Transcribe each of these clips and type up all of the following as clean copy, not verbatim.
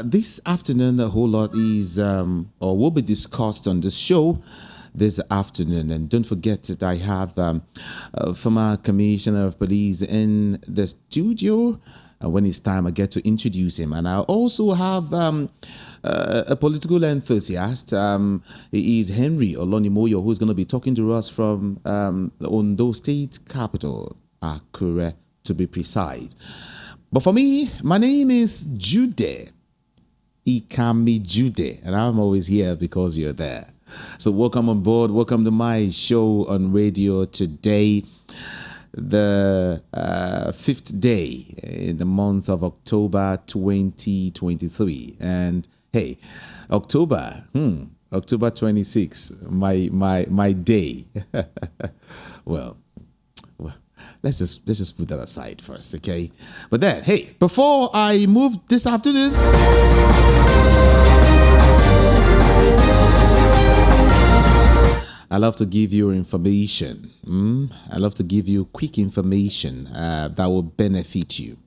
This afternoon, a whole lot is or will be discussed on the show this afternoon. And don't forget that I have former Commissioner of Police in the studio. When it's time, I get to introduce him. And I also have a political enthusiast. He is Henry Olonimoyo, who's going to be talking to us from the Ondo State capital, Akure, to be precise. But for me, my name is Jude. Ikami Jude, and I'm always here because you're there. So welcome on board. Welcome to my show on radio today, the 5th day in the month of October 2023. And hey, October 26, my day. well, let's just put that aside first, okay? But then, hey, before I move this afternoon, I love to give you information. I love to give you quick information that will benefit you.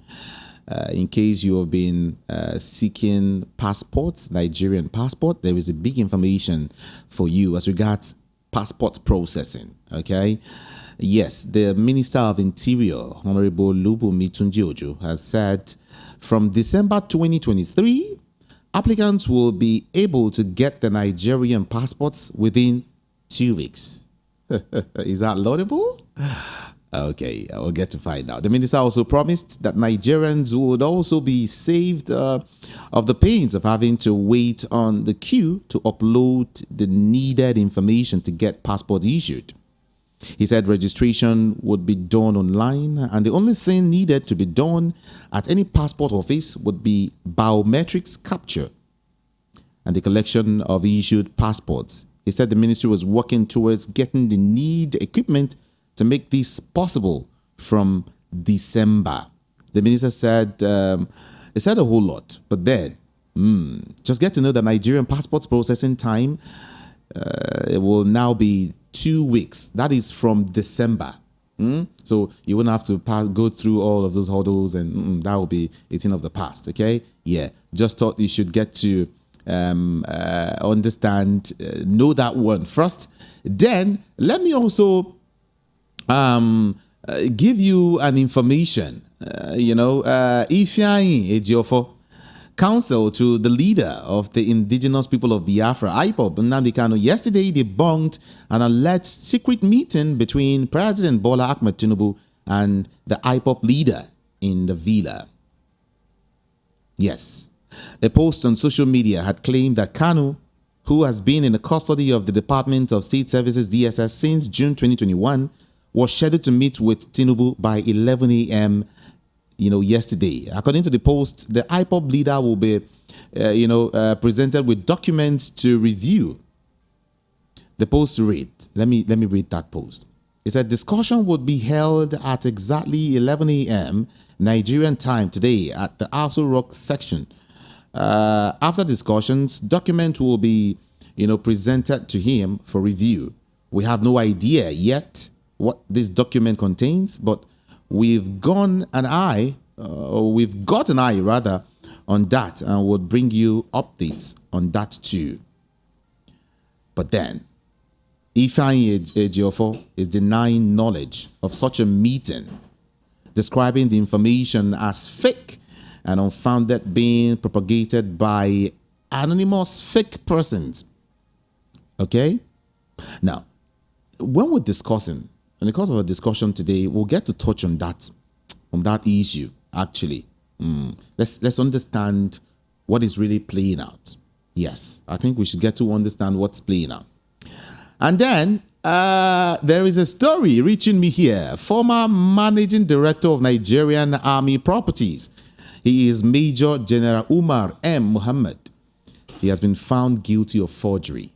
In case you have been seeking passports, Nigerian passport, there is a big information for you as regards passport processing, okay? Yes, the Minister of Interior, Honorable Lubumi Tunjiojo, has said from December 2023, applicants will be able to get the Nigerian passports within 2 weeks. Is that laudable? Okay, I will get to find out. The minister also promised that Nigerians would also be saved of the pains of having to wait on the queue to upload the needed information to get passport issued. He said registration would be done online, and the only thing needed to be done at any passport office would be biometrics capture and the collection of issued passports. He said the ministry was working towards getting the needed equipment to make this possible from December. The minister said, he said a whole lot, but then just get to know that Nigerian passports processing time it will now be 2 weeks. That is from December. So you wouldn't have to go through all of those hurdles, and that will be a thing of the past. Okay, yeah. Just thought you should get to understand, know that one first. Then let me also give you an information. Ifeanyi Ejiofor, counsel to the leader of the indigenous people of Biafra, IPOB, Nnamdi Kanu, yesterday debunked an alleged secret meeting between President Bola Ahmed Tinubu and the IPOB leader in the villa. Yes, a post on social media had claimed that Kanu, who has been in the custody of the Department of State Services DSS since June 2021, was scheduled to meet with Tinubu by 11 a.m. yesterday. According to the post, the IPOB leader will be, presented with documents to review. The post read, let me read that post. It said discussion would be held at exactly 11 a.m. Nigerian time today at the Aso Rock section. After discussions, document will be, presented to him for review. We have no idea yet what this document contains, but we've got an eye on that, and will bring you updates on that too. But then, Ifeanyi Ejiofor is denying knowledge of such a meeting, describing the information as fake and unfounded, being propagated by anonymous fake persons. Okay? Now, when we're discussing, in the course of a discussion today, we'll get to touch on that issue, actually. Let's understand what is really playing out. Yes, I think we should get to understand what's playing out. And then, there is a story reaching me here. Former Managing Director of Nigerian Army Properties. He is Major General Umar M. Muhammad. He has been found guilty of forgery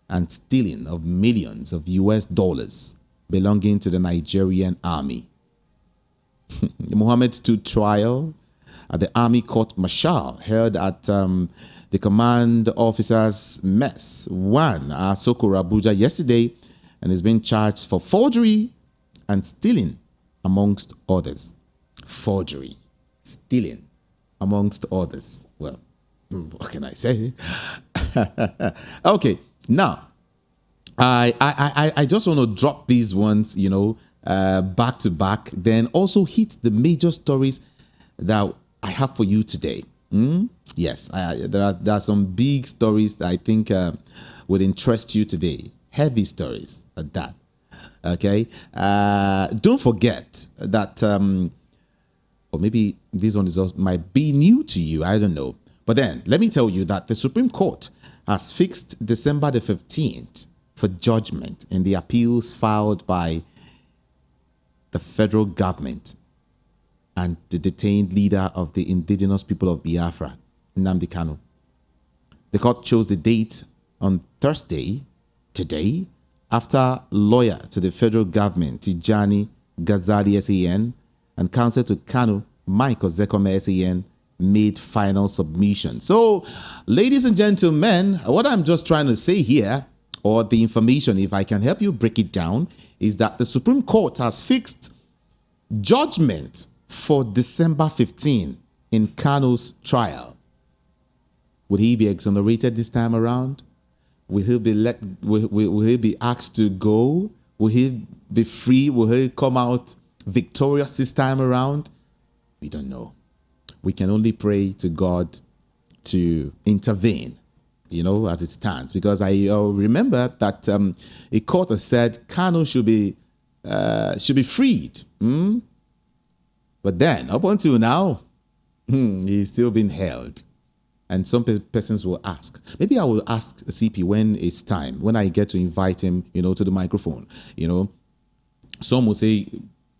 and stealing of millions of US dollars belonging to the Nigerian army. Muhammad stood trial at the Army Court Martial held at the Command Officers Mess 1, Sokoro, Abuja yesterday, and is being charged for forgery and stealing, amongst others. Forgery, stealing, amongst others. Well, what can I say? Okay, now, I just want to drop these ones, back to back, then also hit the major stories that I have for you today. Yes, there are some big stories that I think would interest you today. Heavy stories at that. Okay, don't forget that, or maybe this one might be new to you. I don't know. But then let me tell you that the Supreme Court has fixed December the 15th for judgment in the appeals filed by the federal government and the detained leader of the indigenous people of Biafra, Nnamdi Kanu. The court chose the date on Thursday, today, after lawyer to the federal government, Tijani Ghazali SAN, and counsel to Kanu, Mike Ozekome SAN, made final submission. So, ladies and gentlemen, what I'm just trying to say here, or the information, if I can help you break it down, is that the Supreme Court has fixed judgment for December 15 in Kanu's trial. Would he be exonerated this time around? Will he be will he be asked to go? Will he be free? Will he come out victorious this time around? We don't know. We can only pray to God to intervene, as it stands. Because I remember that a court has said Kanu should be freed. But then, up until now, he's still being held. And some persons will ask. Maybe I will ask CP when it's time, when I get to invite him, to the microphone. Some will say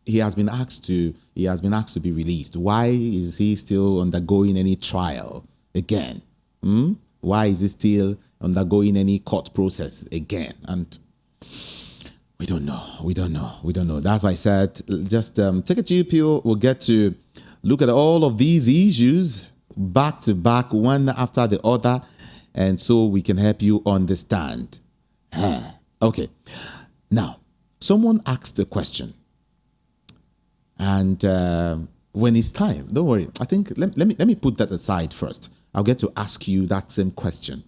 he has been asked to be released. Why is he still undergoing any trial again? Why is he still undergoing any court process again? And we don't know. That's why I said, just take a chill pill. We'll get to look at all of these issues back to back, one after the other, and so we can help you understand. Okay. Now, someone asked a question. And when it's time, don't worry. I think let me put that aside first. I'll get to ask you that same question.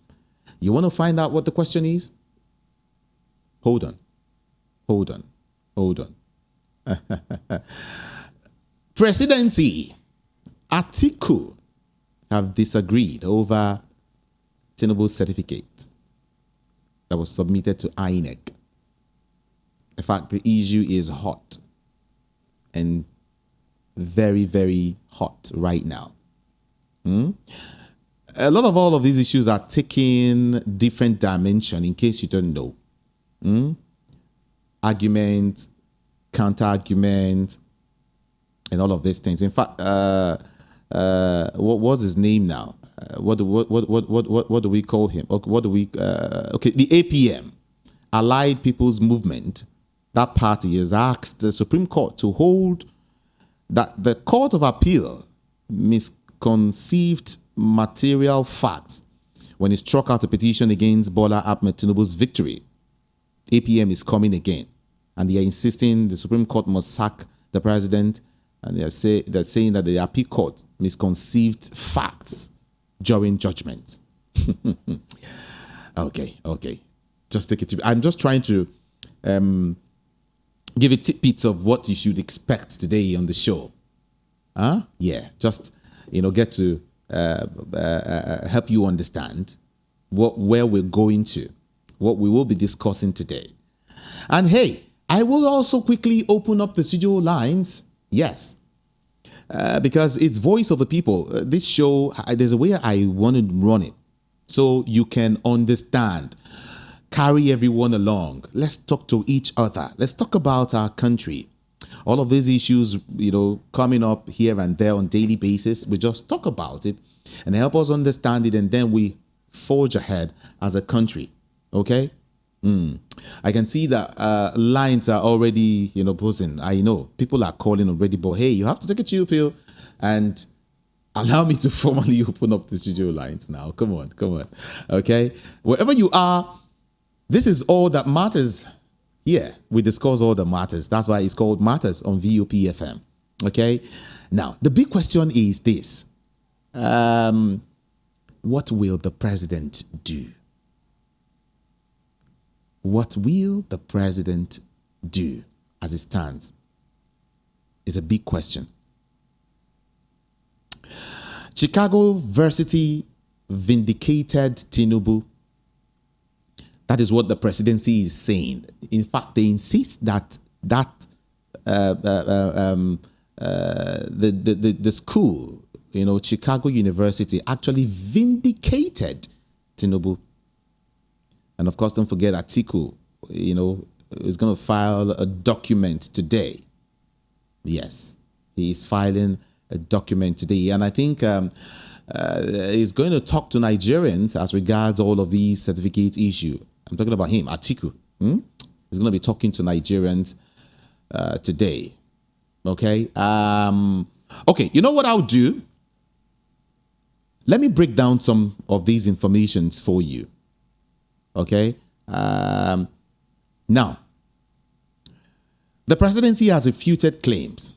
You want to find out what the question is? Hold on. Presidency. Atiku have disagreed over Tinubu's certificate that was submitted to INEC. In fact, the issue is hot. And very, very hot right now. A lot of all of these issues are taking different dimension, in case you don't know. Argument, counter-argument, and all of these things. In fact, what was his name now? What do we call him? What do we? Okay, the APM, Allied People's Movement. That party has asked the Supreme Court to hold that the Court of Appeal misconceived material facts when it struck out a petition against Bola Ahmed Tinubu's victory. APM is coming again, and they are insisting the Supreme Court must sack the president, and they're saying that the Appeal Court misconceived facts during judgment. Okay. Just take it. I'm just trying to give you tidbits of what you should expect today on the show. Yeah, just, get to help you understand where we're going to, what we will be discussing today. And hey, I will also quickly open up the studio lines. Yes, because it's voice of the people. This show, there's a way I want to run it so you can understand. Carry everyone along. Let's talk to each other. Let's talk about our country. All of these issues, coming up here and there on a daily basis, we just talk about it and help us understand it, and then we forge ahead as a country. Okay? I can see that lines are already, buzzing. I know people are calling already, but hey, you have to take a chill pill and allow me to formally open up the studio lines now. Come on. Okay? Wherever you are, this is all that matters. Yeah, we discuss all that matters. That's why it's called Matters on VOP FM. Okay? Now, the big question is this. What will the president do? What will the president do as it stands? Is a big question. Chicago University vindicated Tinubu. That is what the presidency is saying. In fact, they insist that the school, Chicago University, actually vindicated Tinubu. And of course, don't forget Atiku, is going to file a document today. Yes, he is filing a document today. And I think he's going to talk to Nigerians as regards all of these certificate issue. I'm talking about him, Atiku. He's going to be talking to Nigerians today. Okay. Okay, you know what I'll do? Let me break down some of these informations for you. Okay. Now, the presidency has refuted claims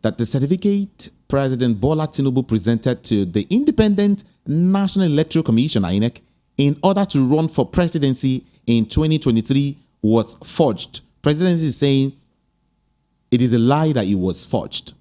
that the certificate President Bola Tinubu presented to the Independent National Electoral Commission, INEC, in order to run for presidency in 2023 was forged. Presidency is saying it is a lie that it was forged,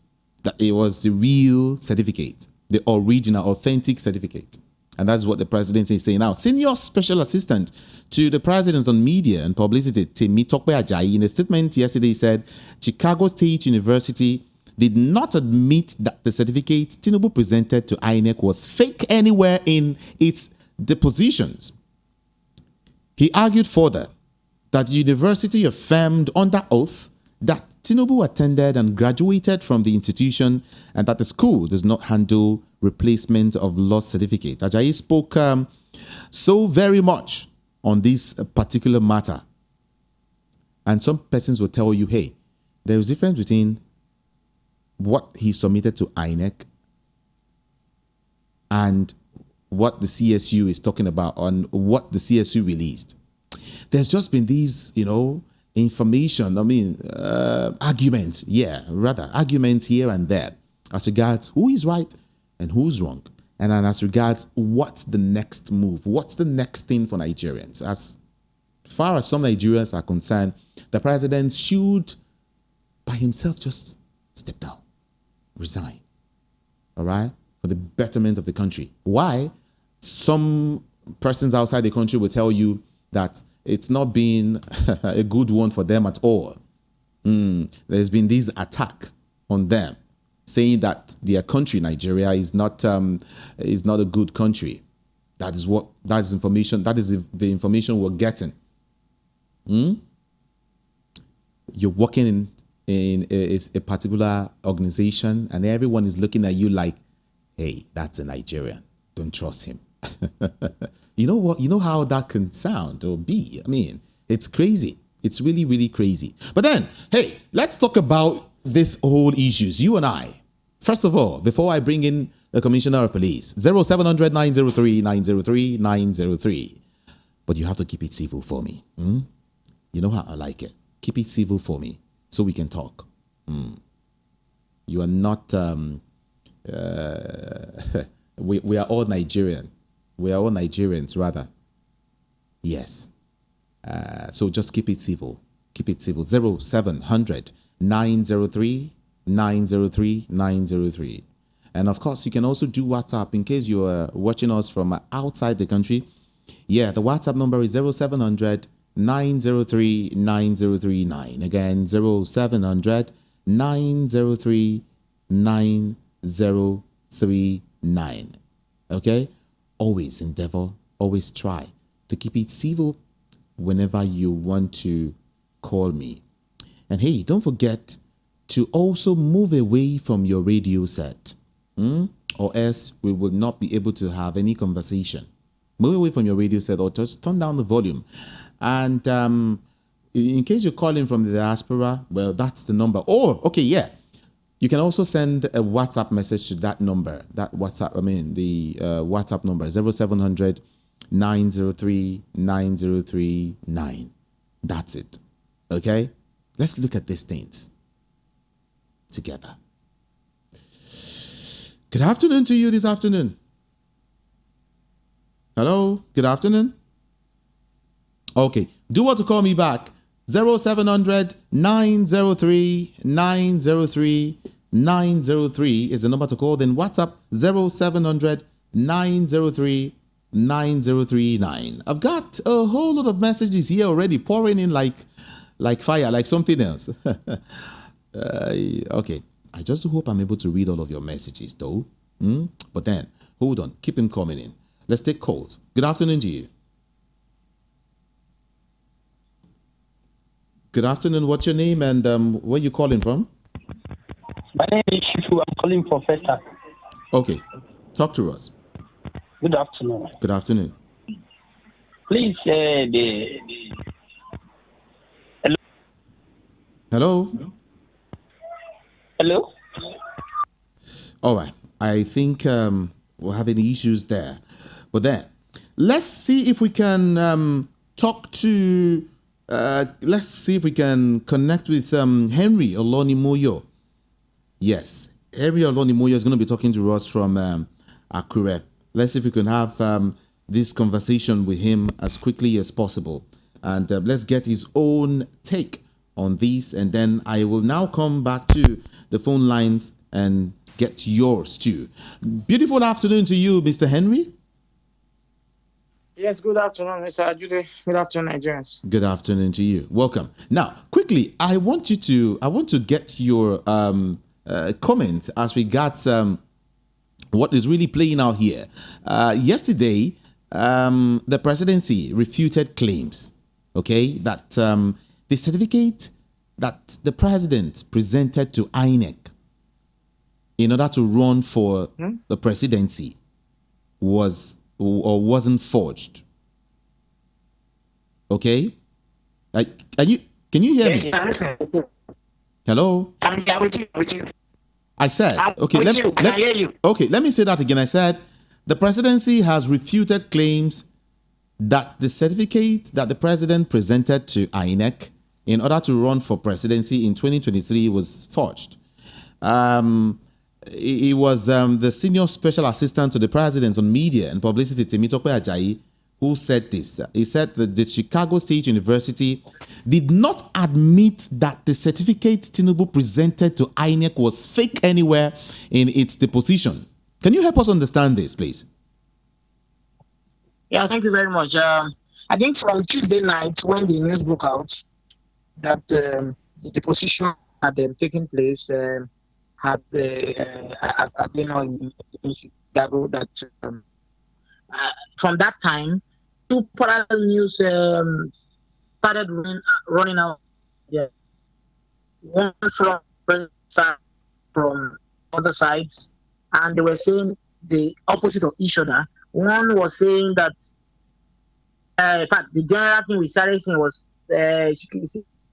that it was the real certificate, the original, authentic certificate. And that's what the presidency is saying now. Senior Special Assistant to the President on Media and Publicity, Temitope Ajayi, in a statement yesterday said Chicago State University did not admit that the certificate Tinubu presented to INEC was fake anywhere in its depositions. He argued further that the university affirmed under oath that Tinubu attended and graduated from the institution and that the school does not handle replacement of lost certificates. Ajayi spoke so very much on this particular matter. And some persons will tell you, hey, there is a difference between what he submitted to INEC and what the CSU is talking about, on what the CSU released. There's just been these, information, arguments, arguments here and there as regards who is right and who's wrong. And then as regards what's the next move, what's the next thing for Nigerians. As far as some Nigerians are concerned, the president should by himself just step down, resign, all right, for the betterment of the country. Why? Some persons outside the country will tell you that it's not been a good one for them at all. There's been this attack on them, saying that their country, Nigeria, is not a good country. That is information. That is the information we're getting. You're working in a particular organization, and everyone is looking at you like, hey, that's a Nigerian. Don't trust him. You know what? You know how that can sound or be. I mean, it's crazy. It's really, really crazy. But then, hey, let's talk about this whole issues. You and I. First of all, before I bring in the Commissioner of Police, 0700 903 903 903. But you have to keep it civil for me. You know how I like it. Keep it civil for me so we can talk. You are not... we are all Nigerian. We are all Nigerians, rather. Yes. So just keep it civil. Keep it civil. 0700 903 903 903. And of course, you can also do WhatsApp in case you are watching us from outside the country. Yeah, the WhatsApp number is 0700 903 9039. Again, 0700 903 9039. Okay? Always endeavor, always try to keep it civil whenever you want to call me. And hey, don't forget to also move away from your radio set, or else we will not be able to have any conversation. Move away from your radio set or just turn down the volume. And in case you're calling from the diaspora, well, that's the number. Or, okay, yeah. You can also send a WhatsApp message to that number. The WhatsApp number, 0700 903 9039. That's it. Okay? Let's look at these things together. Good afternoon to you this afternoon. Hello, good afternoon. Okay, do want to call me back. 0700 903 903 903 is the number to call. Then WhatsApp 0700 903 9039. I've got a whole lot of messages here already pouring in like fire, like something else. Okay, I just hope I'm able to read all of your messages though. But then, hold on, keep them coming in. Let's take calls. Good afternoon to you. Good afternoon. What's your name and where you calling from? My name is Shifu. I'm calling from Festa. Okay, talk to us. Good afternoon. Good afternoon. Please, Hello? Hello? All right. I think we're having issues there. But then, let's see if we can talk to... let's see if we can connect with Henry Olonimoyo. Yes, Henry Olonimoyo is going to be talking to us from Akure. Let's see if we can have this conversation with him as quickly as possible. And let's get his own take on this. And then I will now come back to the phone lines and get yours too. Beautiful afternoon to you, Mr. Henry. Yes, good afternoon, Mr. Ajude. Good afternoon, Nigerians. Good afternoon to you. Welcome. Now, quickly, I want to get your comment as we got what is really playing out here. Yesterday, the presidency refuted claims, okay, that the certificate that the president presented to INEC in order to run for the presidency was or wasn't forged. Okay? Can you hear yes, me? I'm Hello? I'm here with you. I said, okay, I hear you. Okay, let me say that again. I said the presidency has refuted claims that the certificate that the president presented to INEC in order to run for presidency in 2023 was forged. It was the senior special assistant to the president on media and publicity, Temitope Ajayi, who said this. He said that the Chicago State University did not admit that the certificate Tinubu presented to INEC was fake anywhere in its deposition. Can you help us understand this, please? Yeah, thank you very much. I think from Tuesday night when the news broke out that the deposition had taken place, had been in Chicago, that from that time, two parallel news started running out. Yeah. One from other sides, and they were saying the opposite of each other. One was saying that, in fact, the general thing we started saying was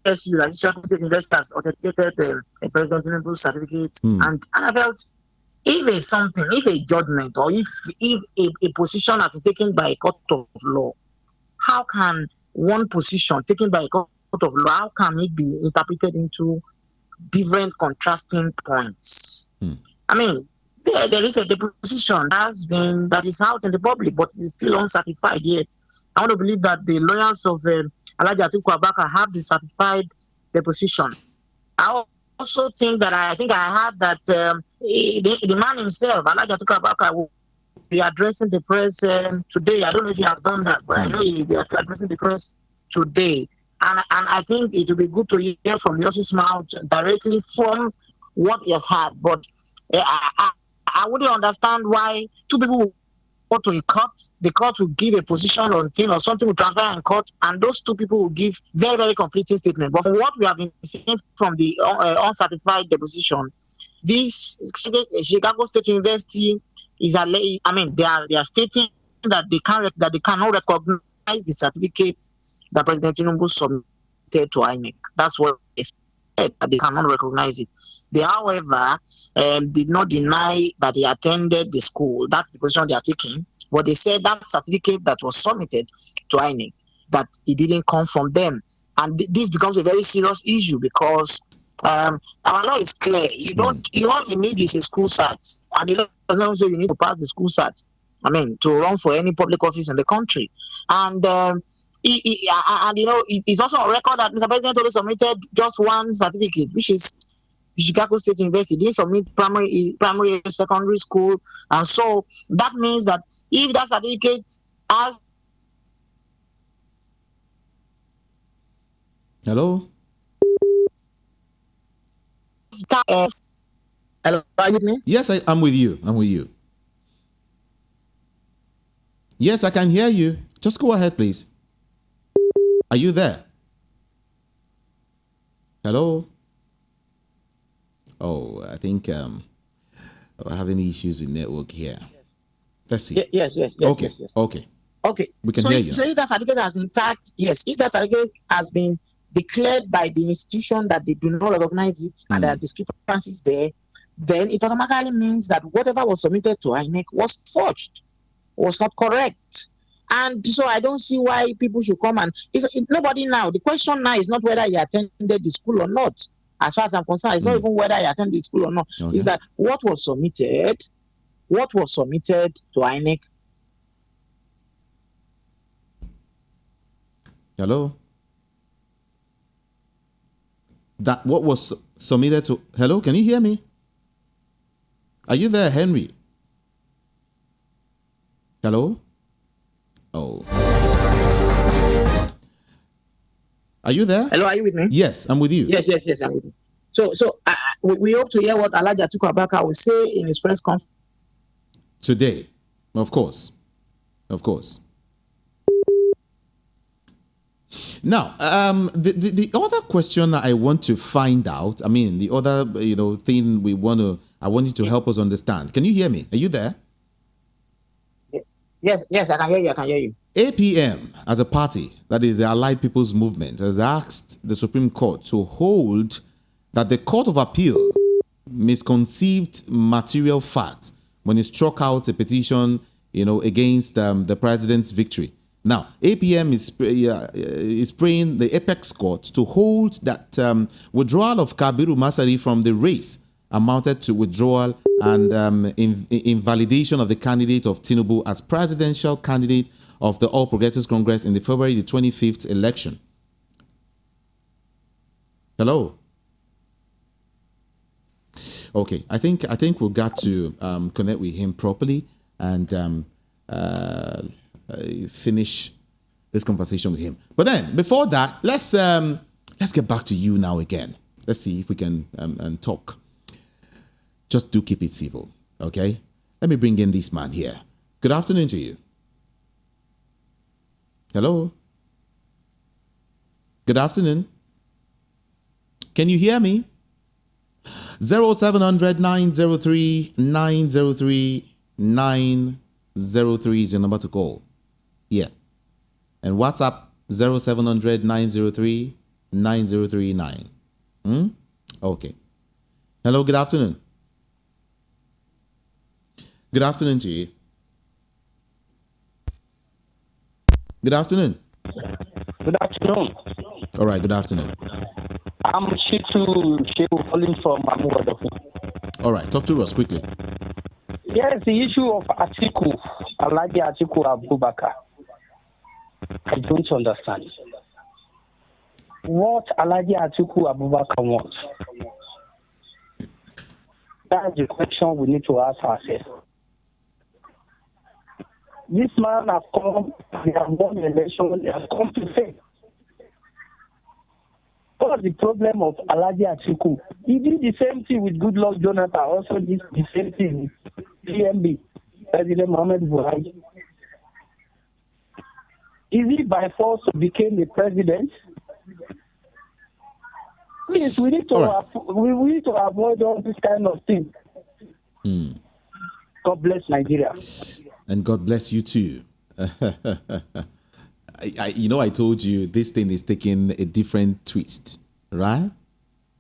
SU, like State investors, authenticated President Tinubu's certificate, and I felt if a judgment or if a position has been taken by a court of law, how can one position taken by a court of law, how can it be interpreted into different contrasting points? I mean, there is a deposition that is out in the public, but it is still uncertified yet. I want to believe that the lawyers of Alhaji Atiku Abubakar have the certified deposition. I also think that I heard that the man himself, Alhaji Atiku Abubakar, will be addressing the press today. I don't know if he has done that, but I know he will be addressing the press today. And I think it will be good to hear from Yossi's mouth directly from what he has heard. But I wouldn't understand why two people go to a court, the court will give a position on thing or something will transfer in court, and those two people will give very, very conflicting statements. But from what we have been seeing from the uncertified deposition, this Chicago State University is they are stating that they cannot recognize the certificate that President Tinubu submitted to INEC. That's what they said, that they cannot recognize it. They, however, did not deny that he attended the school. That's the position they are taking. But they said that certificate that was submitted to INEC, that it didn't come from them. And this becomes a very serious issue because Our law is clear. You all you need is a school cert, and it doesn't say you need to pass the school cert. I mean, to run for any public office in the country. And it's also on record that Mr. President only submitted just one certificate, which is Chicago State University. He didn't submit primary, secondary school, and so that means that if that certificate has Hello. Hello, are you with me? Yes, I'm with you. I'm with you. Yes, I can hear you. Just go ahead, please. Are you there? Hello? Oh, I think we're having issues with network here. Yes. Let's see. Yes. Okay. Yes. Okay. We can hear you. So if that certificate has been tagged, if that certificate has been declared by the institution that they do not recognize it and there are discrepancies there, then it automatically means that whatever was submitted to INEC was forged, was not correct. And so I don't see why people should come and nobody now. The question now is not whether you attended the school or not. As far as I'm concerned, it's not even whether you attended the school or not. Okay. It's that what was submitted to INEC. Hello? That what was submitted to... Hello, can you hear me? Are you there, Henry? Hello? Oh. Are you there? Hello, are you with me? Yes, I'm with you. Yes, I'm with you. So we hope to hear what Alhaji Atiku Abubakar will say in his press conference today. Of course. Now, the other question I want to find out, the other thing I want you to help us understand. Can you hear me? Are you there? Yes, I can hear you. APM, as a party, that is the Allied People's Movement, has asked the Supreme Court to hold that the Court of Appeal misconceived material facts when it struck out a petition, against the president's victory. Now, APM is praying the Apex Court to hold that withdrawal of Kabiru Masari from the race amounted to withdrawal and invalidation of the candidate of Tinubu as presidential candidate of the All Progressives Congress in the February the 25th election. Hello? Okay, I think we've got to connect with him properly and finish this conversation with him. But then, before that, let's get back to you now again. Let's see if we can talk. Just do keep it civil, okay? Let me bring in this man here. Good afternoon to you. Hello? Good afternoon. Can you hear me? 0700 903 903 903 is your number to call. Yeah. And WhatsApp 0700 903 9039. Okay. Hello, good afternoon. Good afternoon to you. Good afternoon. Good afternoon. All right, good afternoon. I'm Shitu calling from Amuadafu. All right, talk to us quickly. Yes, the issue of Alhaji Atiku Abubakar. I don't understand. What Alhaji Atiku Abubakar wants? That's the question we need to ask ourselves. This man has come, he has won the election, he has come to say. What's the problem of Alhaji Atiku? He did the same thing with Goodluck Jonathan, also did the same thing with PMB, President Mohamed Buhari. Is he by force became the president? Please, we need to we need to avoid all this kind of thing. God bless Nigeria. And God bless you too. I told you this thing is taking a different twist, right?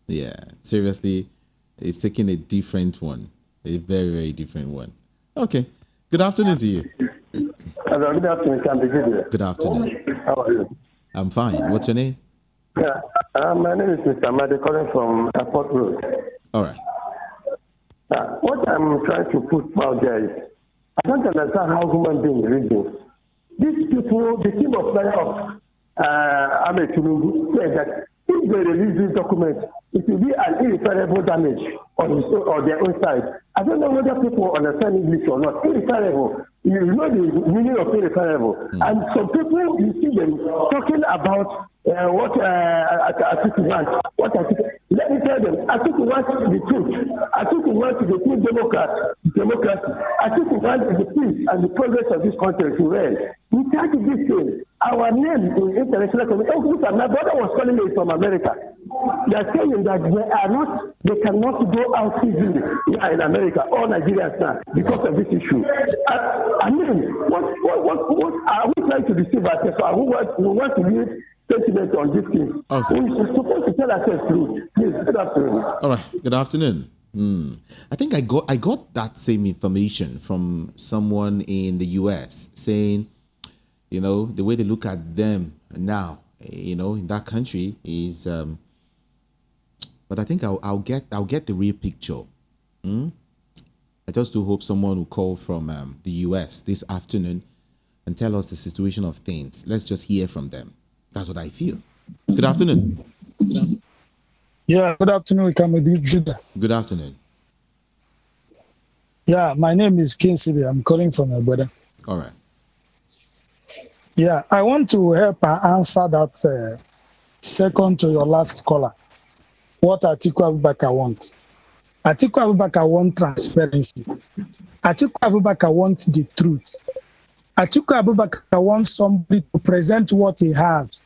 Yeah, seriously, it's taking a different one, a very, very different one. Okay, good afternoon to you. Hello, good afternoon, Good afternoon. How are you? I'm fine. What's your name? Yeah, My name is Mr. Amade, calling from Airport Road. All right. What I'm trying to put out there is, I don't understand how human beings reason. These people, the team of fire of Tinubu, said that if they release this document, it will be an irreparable damage on their own side. I don't know whether people understand English or not. Irreparable. You know the meaning of irreparable. And some people, you see them talking about what Atiku wants. Let me tell them, Atiku wants the truth. Atiku wants the true democracy. Atiku wants the peace and the progress of this country to reign. We try to do things. Our name in international community. My brother was calling me from America. They are saying that they cannot go out easily in America or Nigerians now because of this issue. I mean, what are we trying to deceive ourselves? We want to use sentiment on this thing. Okay. We're supposed to tell ourselves truth. Please, good afternoon. All right, good afternoon. I think I got that same information from someone in the US saying, you know, the way they look at them now, you know, in that country is, but I think I'll get the real picture. I just do hope someone will call from the US this afternoon and tell us the situation of things. Let's just hear from them. That's what I feel. Good afternoon. Yeah, good afternoon, Judah. Good afternoon. Yeah, my name is Kinsley. I'm calling from my brother. All right. Yeah, I want to help answer that second to your last caller. What Atiku Abubakar wants. Atiku Abubakar wants transparency. Atiku Abubakar wants the truth. Atiku Abubakar wants somebody to present what he has.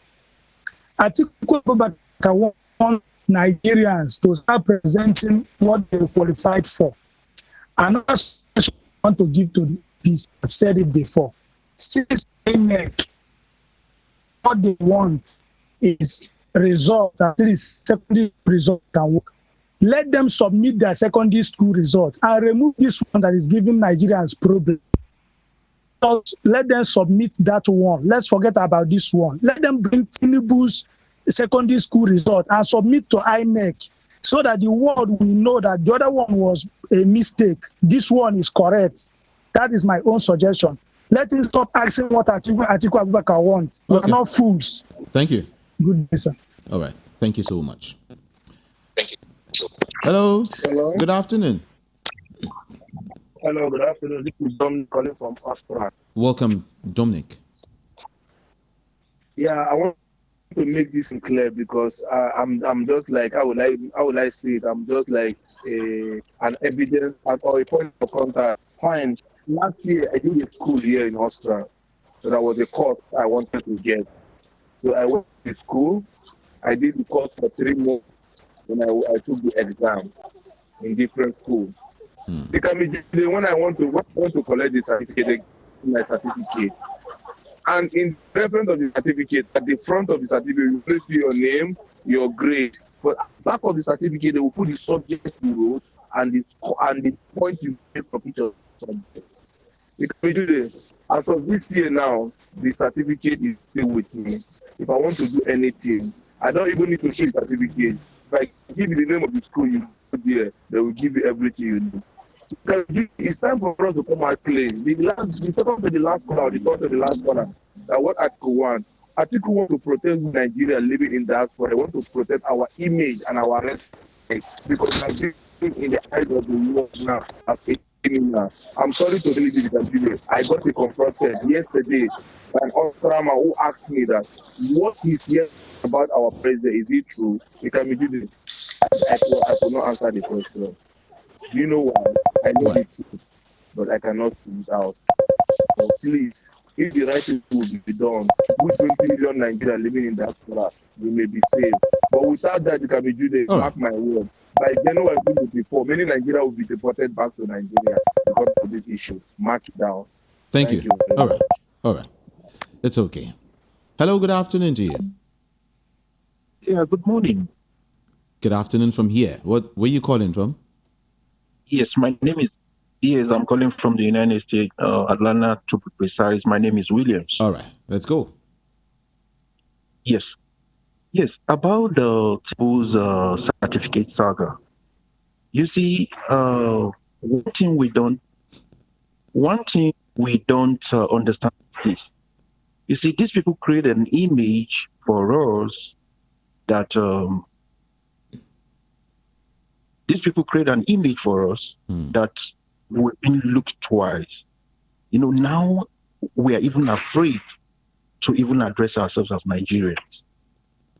Atiku Abubakar wants Nigerians to start presenting what they qualified for. Another I want to give to the peace, I've said it before. Since what they want is result, at least secondary result can work. Let them submit their secondary school results and remove this one that is giving Nigerians problems. Let them submit that one. Let's forget about this one. Let them bring Tinubu's secondary school result and submit to INEC so that the world will know that the other one was a mistake. This one is correct. That is my own suggestion. Let him stop asking what Atiku Abubakar wants. We are not fools. Thank you. Good day, sir. All right. Thank you so much. Thank you. Hello. Hello. Good afternoon. Hello, good afternoon. This is Dominic calling from Diaspora. Welcome, Dominic. Yeah, I want to make this clear because I'm just like, how would I say it? I'm just like an evidence or a point of contact. Fine. Last year I did a school here in Austria, so that was a course I wanted to get. So I went to school. I did the course for 3 months. When I took the exam in different schools. When I want to collect the certificate, my certificate. And in reference of the certificate, at the front of the certificate, you will see your name, your grade. But back of the certificate, they will put the subject you wrote and the point you made from each of the subjects. As of this year now, the certificate is still with me. If I want to do anything, I don't even need to show the certificate. If I give you the name of the school you go there, they will give you everything you need. Because it's time for us to come out claim. The second to the last corner, or the third to the last corner, that what Atiku wants. Atiku wants to protect Nigeria living in diaspora. They want to protect our image and our respect. Because Nigeria in the eyes of the world now as a criminal. I'm sorry to really be confused. I got confronted yesterday by an Australian who asked me that what he's hearing about our president, is it true? He can be doing it. I could not answer the question. Do you know why? I know the truth, but I cannot speak it out. So please, if the right thing will be done, with 20 million Nigerians living in diaspora, we may be saved. But without that, you can be doing mark my word. By January 2024, many Nigerians will be deported back to Nigeria because of this issue. Mark it down. Thank you. All right. All right. It's okay. Hello, good afternoon to you. Yeah, good morning. Good afternoon from here. Where are you calling from? Yes, my name is. Yes, I'm calling from the United States, Atlanta to be precise. My name is Williams. All right, let's go. Yes. Yes, about the Tinubu's certificate saga. You see, one thing we don't understand is this. You see, these people create an image for us that that we've been looked twice. Now we are even afraid to even address ourselves as Nigerians.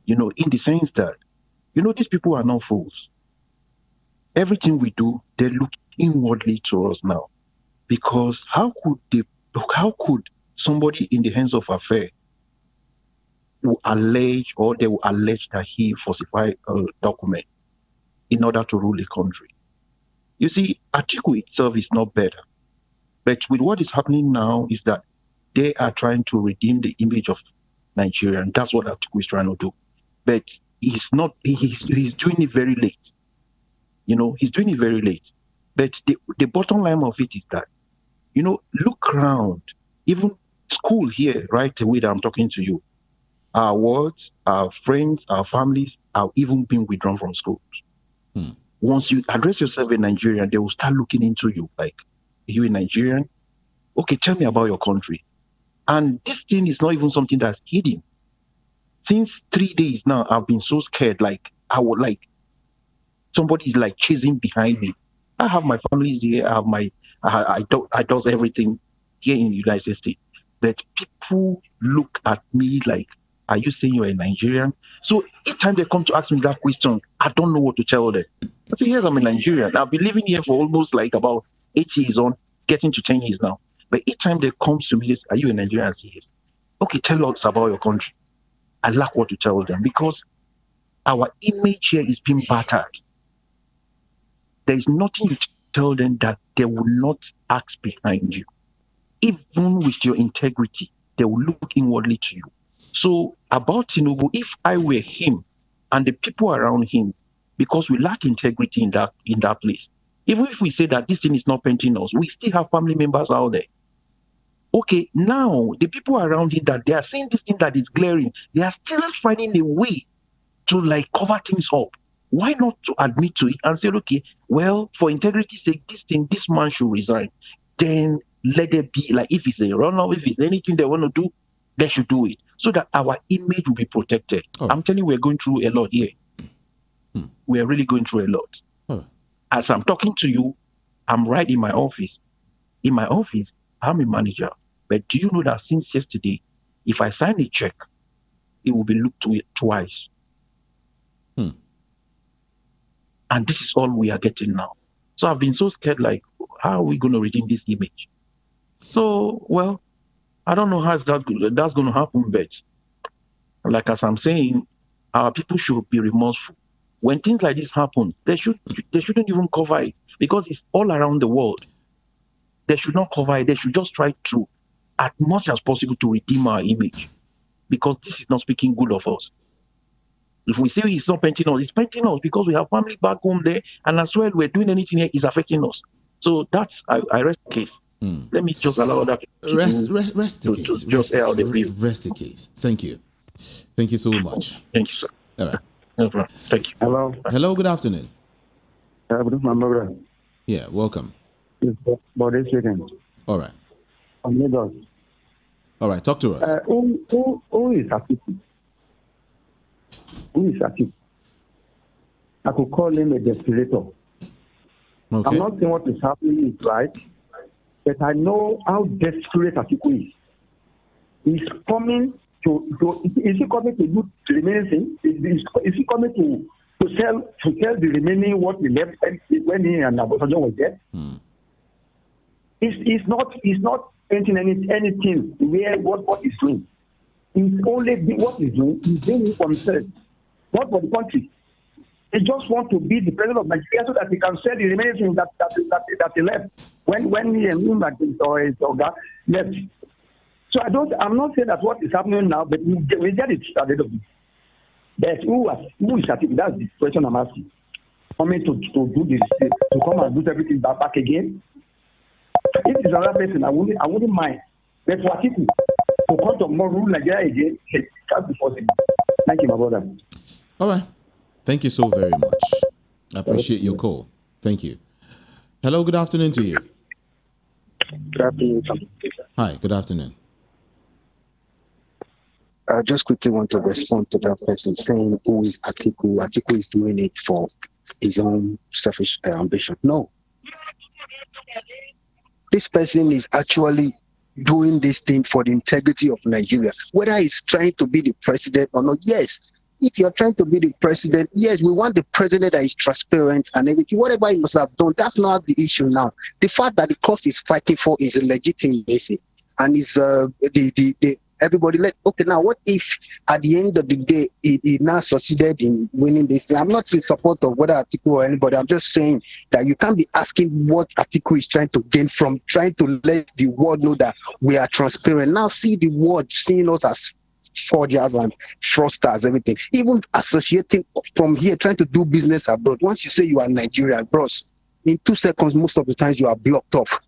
In the sense that, these people are not fools. Everything we do, they look inwardly to us now. Because how could somebody in the hands of affair will allege that he falsified a document in order to rule the country? You see, Atiku itself is not better. But with what is happening now is that they are trying to redeem the image of Nigeria, and that's what Atiku is trying to do. But he's doing it very late. He's doing it very late. But the bottom line of it is that, look around, even school here, right away that I'm talking to you, our wards, our friends, our families are even being withdrawn from schools. Once you address yourself in Nigeria, they will start looking into you like, are you a Nigerian? Okay, tell me about your country. And this thing is not even something that's hidden. Since 3 days now, I've been so scared, like I would like somebody is like chasing behind me. I have my families here. I does everything here in the United States. But people look at me like, are you saying you're a Nigerian? So each time they come to ask me that question, I don't know what to tell them. I say, yes, I'm a Nigerian. I've been living here for almost like about 8 years on, getting to 10 years now. But each time they come to me, they say, are you a Nigerian? I say, yes. Okay, tell us about your country. I lack what to tell them because our image here is being battered. There is nothing you tell them that they will not ask behind you. Even with your integrity, they will look inwardly to you. So about Tinubu, if I were him and the people around him, because we lack integrity in that place, even if we say that this thing is not painting us, we still have family members out there. Okay, now the people around him that they are saying this thing that is glaring, they are still finding a way to like cover things up. Why not to admit to it and say, okay, well, for integrity's sake, this man should resign. Then let it be like if it's a runoff, if it's anything they want to do, they should do it so that our image will be protected. Oh. I'm telling you, we're going through a lot here. We are really going through a lot. Oh. As I'm talking to you, I'm right in my office. In my office, I'm a manager. But do you know that since yesterday, if I sign a check, it will be looked to it twice. And this is all we are getting now. So I've been so scared, like, how are we going to redeem this image? So, well, I don't know how that's going to happen, but like as I'm saying, our people should be remorseful. When things like this happen, they shouldn't even cover it because it's all around the world. They should not cover it. They should just try to, as much as possible, to redeem our image because this is not speaking good of us. If we say it's not painting us, it's painting us because we have family back home there, and as well we're doing anything here is affecting us. So that's I rest the case. Let me just allow that rest the case. Rest the case. Thank you so much. Thank you, sir. All right. No problem. Thank you. Hello. Good afternoon. Good afternoon. Yeah. Welcome. Body shaking. All right. From Lagos. All right. Talk to us. Who is Atiku? Who is Atiku? I could call him a desperator. Okay. I'm not saying what is happening is right, but I know how desperate Atiku is. He's coming is he coming to do the remaining thing? Is he coming to sell the remaining what he left when he and Obasanjo was there? He's not painting anything where what he's doing. He's only what he's doing. He's doing it for himself, not for the country. He just wants to be the president of Nigeria so that he can sell the remaining things that he left when he and him or his Saga left. So I'm not saying that what is happening now, but we get it started of it. But who is Atiku? That's the question I'm asking. Coming to do this, to come and do everything back again. If it's another person, I wouldn't mind. But for Atiku to come to more rule Nigeria again, it can't be possible. Thank you, my brother. All right. Thank you so very much. I appreciate your call. Thank you. Hello, good afternoon to you. Good afternoon. Hi, good afternoon. I just quickly want to respond to that person saying, who is Atiku? Atiku is doing it for his own selfish ambition. No. This person is actually doing this thing for the integrity of Nigeria. Whether he's trying to be the president or not, yes. If you're trying to be the president, yes, we want the president that is transparent and everything. Whatever he must have done, that's not the issue now. The fact that the cause he's fighting for is a legitimacy. And is everybody okay, now what if at the end of the day he now succeeded in winning this thing? I'm not in support of whether Atiku or anybody. I'm just saying that you can't be asking what Atiku is trying to gain from trying to let the world know that we are transparent. Now see the world seeing us as forgers and fraudsters, everything. Even associating from here, trying to do business abroad. Once you say you are Nigerian, bros, in 2 seconds, most of the times you are blocked off.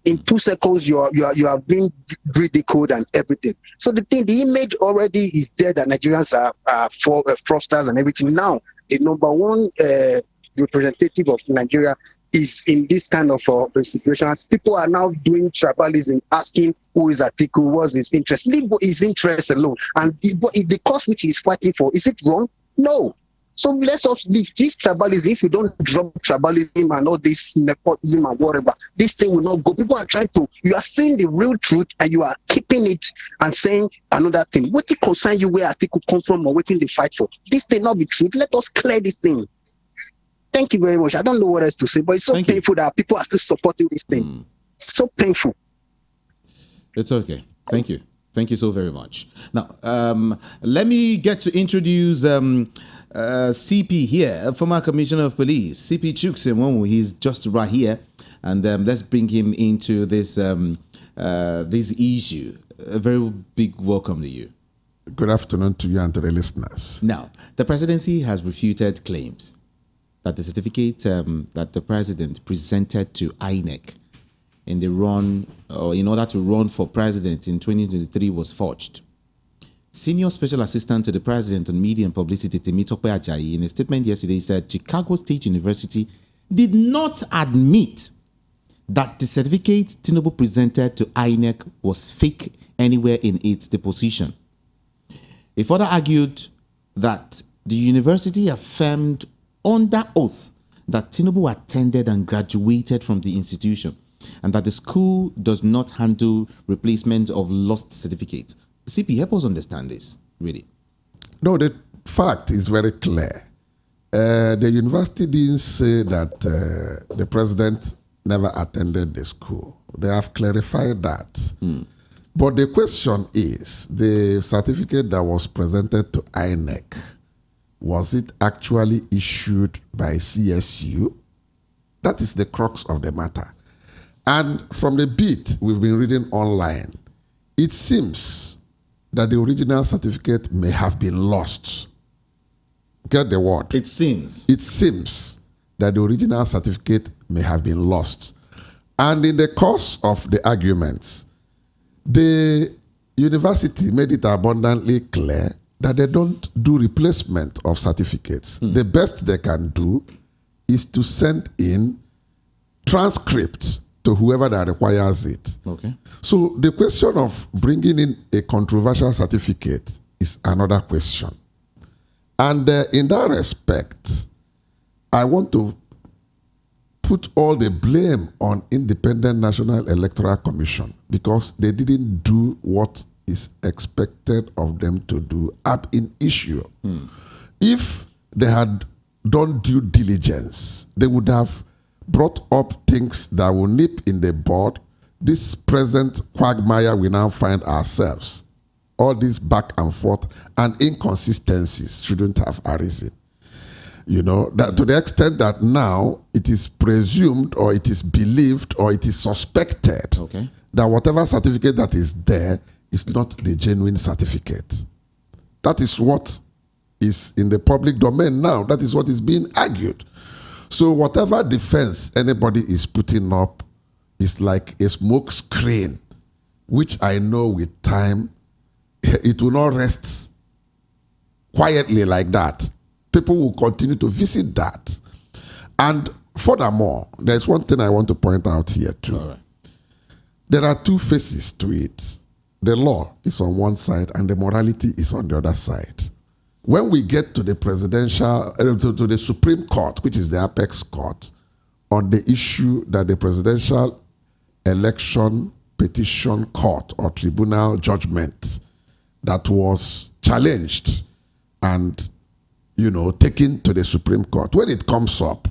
In 2 seconds, you are being ridiculed and everything. So the image already is there that Nigerians are fraudsters and everything. Now, the number one representative of Nigeria is in this kind of situation. As people are now doing tribalism, asking who is Atiku, what's his interest. Leave his interest alone. And if the cause which he's fighting for, is it wrong? No. So let's leave this tribalism. If you don't drop tribalism and all this nepotism and whatever, this thing will not go. People are trying to, you are saying the real truth and you are keeping it and saying another thing. What it concern you where Atiku come from or what they fight for? This thing not be truth. Let us clear this thing. Thank you very much. I don't know what else to say, but it's so painful that people are still supporting this thing. So painful. It's okay. Thank you. Thank you so very much. Now, let me get to introduce CP here, former Commissioner of Police, CP Chukse. He's just right here, and let's bring him into this this issue. A very big welcome to you. Good afternoon to you and to the listeners. Now, the presidency has refuted claims that the certificate that the president presented to INEC in the run, or in order to run for president in 2023 was forged. Senior Special Assistant to the President on Media and Publicity, Temitope Ajayi, in a statement yesterday said Chicago State University did not admit that the certificate Tinubu presented to INEC was fake anywhere in its deposition. He further argued that the university affirmed under oath that Tinubu attended and graduated from the institution, and that the school does not handle replacement of lost certificates. CP, help us understand this, really. No, the fact is very clear. The university didn't say that the president never attended the school. They have clarified that. But the question is, the certificate that was presented to INEC, was it actually issued by CSU? That is the crux of the matter. And from the bit we've been reading online, it seems that the original certificate may have been lost. Get the word? It seems. It seems that the original certificate may have been lost. And in the course of the arguments, the university made it abundantly clear that they don't do replacement of certificates. The best they can do is to send in transcripts to whoever that requires it. Okay. So the question of bringing in a controversial certificate is another question. And in that respect, I want to put all the blame on Independent National Electoral Commission because they didn't do what is expected of them to do ab initio. If they had done due diligence, they would have brought up things that will nip in the bud this present quagmire we now find ourselves. All this back and forth and inconsistencies shouldn't have arisen. You know, that to the extent that now it is presumed or it is believed or it is suspected that whatever certificate that is there is not the genuine certificate. That is what is in the public domain now. That is what is being argued. So whatever defense anybody is putting up is like a smoke screen, which I know with time, it will not rest quietly like that. People will continue to visit that. And furthermore, there's one thing I want to point out here too. All right. There are two faces to it. The law is on one side and the morality is on the other side. When we get to the presidential, to the Supreme Court, which is the apex court, on the issue that the presidential election petition court or tribunal judgment that was challenged and, taken to the Supreme Court, when it comes up,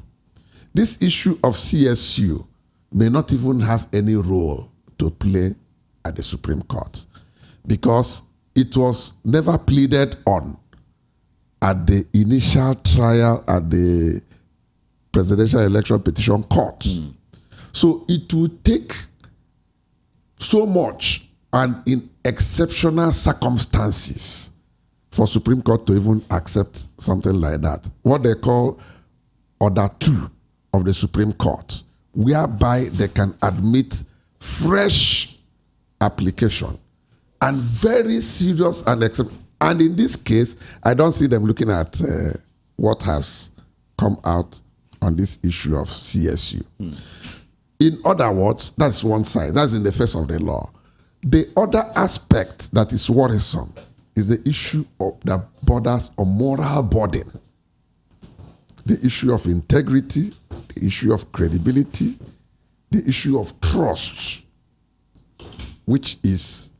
this issue of CSU may not even have any role to play at the Supreme Court because it was never pleaded on at the initial trial at the presidential election petition court. So it would take so much and in exceptional circumstances for Supreme Court to even accept something like that. What they call Order 2 of the Supreme Court, whereby they can admit fresh application and very serious and in this case, I don't see them looking at what has come out on this issue of CSU. In other words, that's one side. That's in the face of the law. The other aspect that is worrisome is the issue of that borders on moral burden. The issue of integrity, the issue of credibility, the issue of trust, which is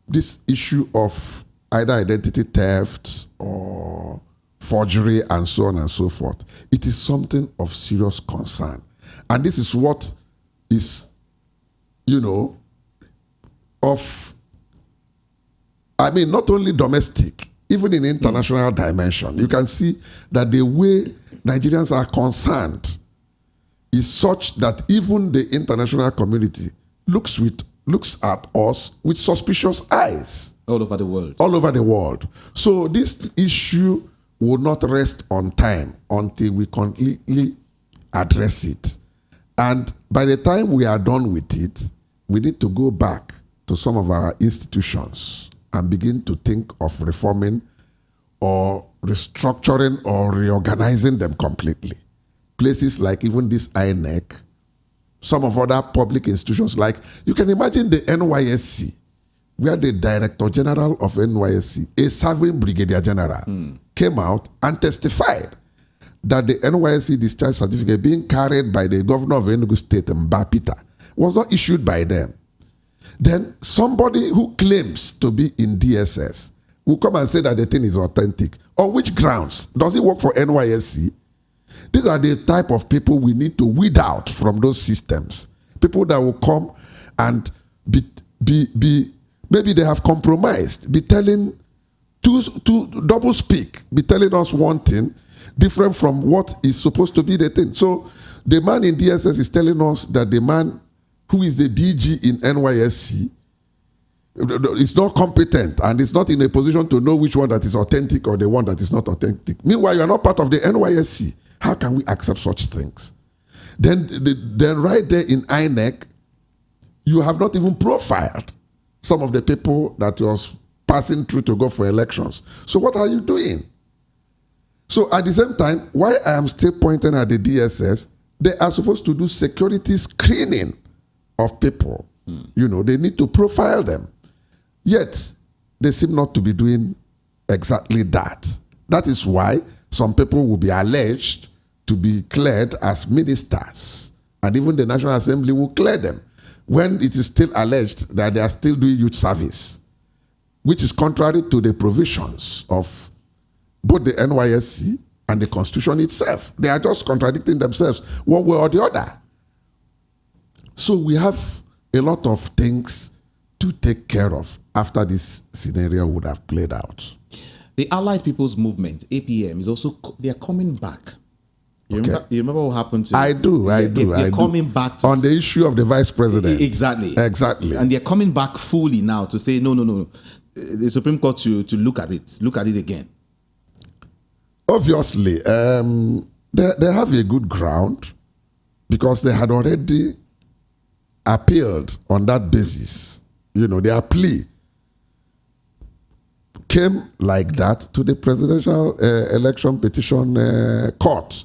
this issue of either identity theft or forgery and so on and so forth. It is something of serious concern. And this is what is, not only domestic, even in international dimension. You can see that the way Nigerians are concerned is such that even the international community looks at us with suspicious eyes. All over the world. All over the world. So this issue will not rest on time until we completely address it. And by the time we are done with it, we need to go back to some of our institutions and begin to think of reforming or restructuring or reorganizing them completely. Places like even this INEC, some of other public institutions, like you can imagine the NYSC, where the Director General of NYSC, a serving Brigadier General, came out and testified that the NYSC discharge certificate being carried by the governor of Enugu State, Mbapita, was not issued by them. Then somebody who claims to be in DSS will come and say that the thing is authentic. On which grounds? Does it work for NYSC? These are the type of people we need to weed out from those systems. People that will come and maybe they have compromised, be telling two double speak, be telling us one thing different from what is supposed to be the thing. So the man in DSS is telling us that the man who is the DG in NYSC is not competent and is not in a position to know which one that is authentic or the one that is not authentic. Meanwhile, you are not part of the NYSC. How can we accept such things? Then right there in INEC, you have not even profiled some of the people that was passing through to go for elections. So what are you doing? So at the same time, while I am still pointing at the DSS, they are supposed to do security screening of people. They need to profile them. Yet, they seem not to be doing exactly that. That is why some people will be alleged to be cleared as ministers. And even the National Assembly will clear them when it is still alleged that they are still doing youth service, which is contrary to the provisions of both the NYSC and the Constitution itself. They are just contradicting themselves one way or the other. So we have a lot of things to take care of after this scenario would have played out. The Allied People's Movement, APM, is also, they are coming back. You remember what happened to I do. They're coming back to on the issue of the vice president. Exactly. And they're coming back fully now to say, no. The Supreme Court to look at it again. Obviously, they have a good ground because they had already appealed on that basis. Their plea came like that to the presidential election petition court.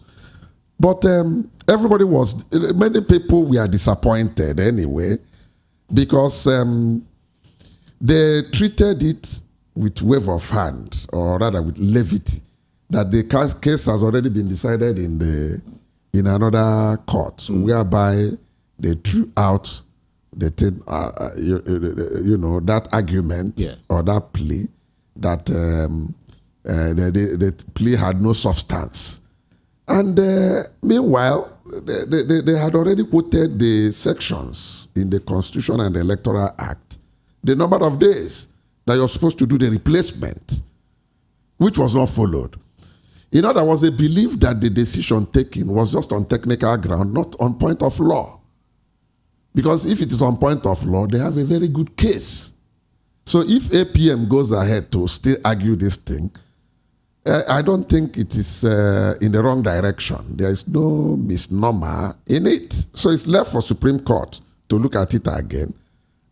But many people were disappointed anyway, because they treated it with wave of hand, or rather with levity, that the case has already been decided in another court, whereby they threw out the thing, that argument, yes, or that plea, that the plea had no substance. And meanwhile, they had already quoted the sections in the Constitution and the Electoral Act, the number of days that you're supposed to do the replacement, which was not followed. In other words, they believed that the decision taken was just on technical ground, not on point of law. Because if it is on point of law, they have a very good case. So if APM goes ahead to still argue this thing, I don't think it is in the wrong direction. There is no misnomer in it. So it's left for Supreme Court to look at it again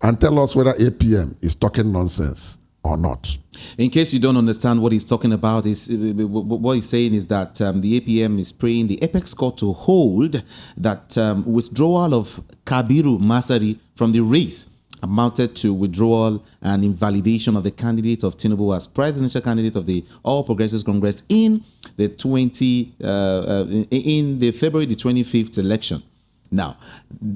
and tell us whether APM is talking nonsense or not. In case you don't understand what he's talking about, what he's saying is that the APM is praying the Apex Court to hold that withdrawal of Kabiru Masari from the race amounted to withdrawal and invalidation of the candidate of Tinubu as presidential candidate of the All Progressives Congress in the February the 25th election. Now,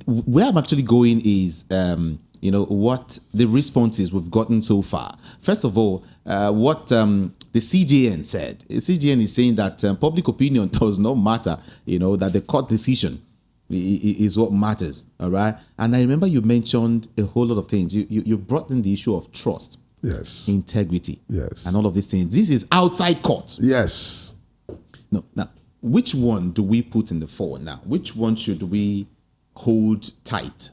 where I'm actually going is, what the responses we've gotten so far. First of all, what the CJN said. The CJN is saying that public opinion does not matter, that the court decision is what matters, all right? And I remember you mentioned a whole lot of things. You brought in the issue of trust, yes, integrity, yes, and all of these things. This is outside court. Yes. No, now, which one do we put in the forward now? Which one should we hold tight,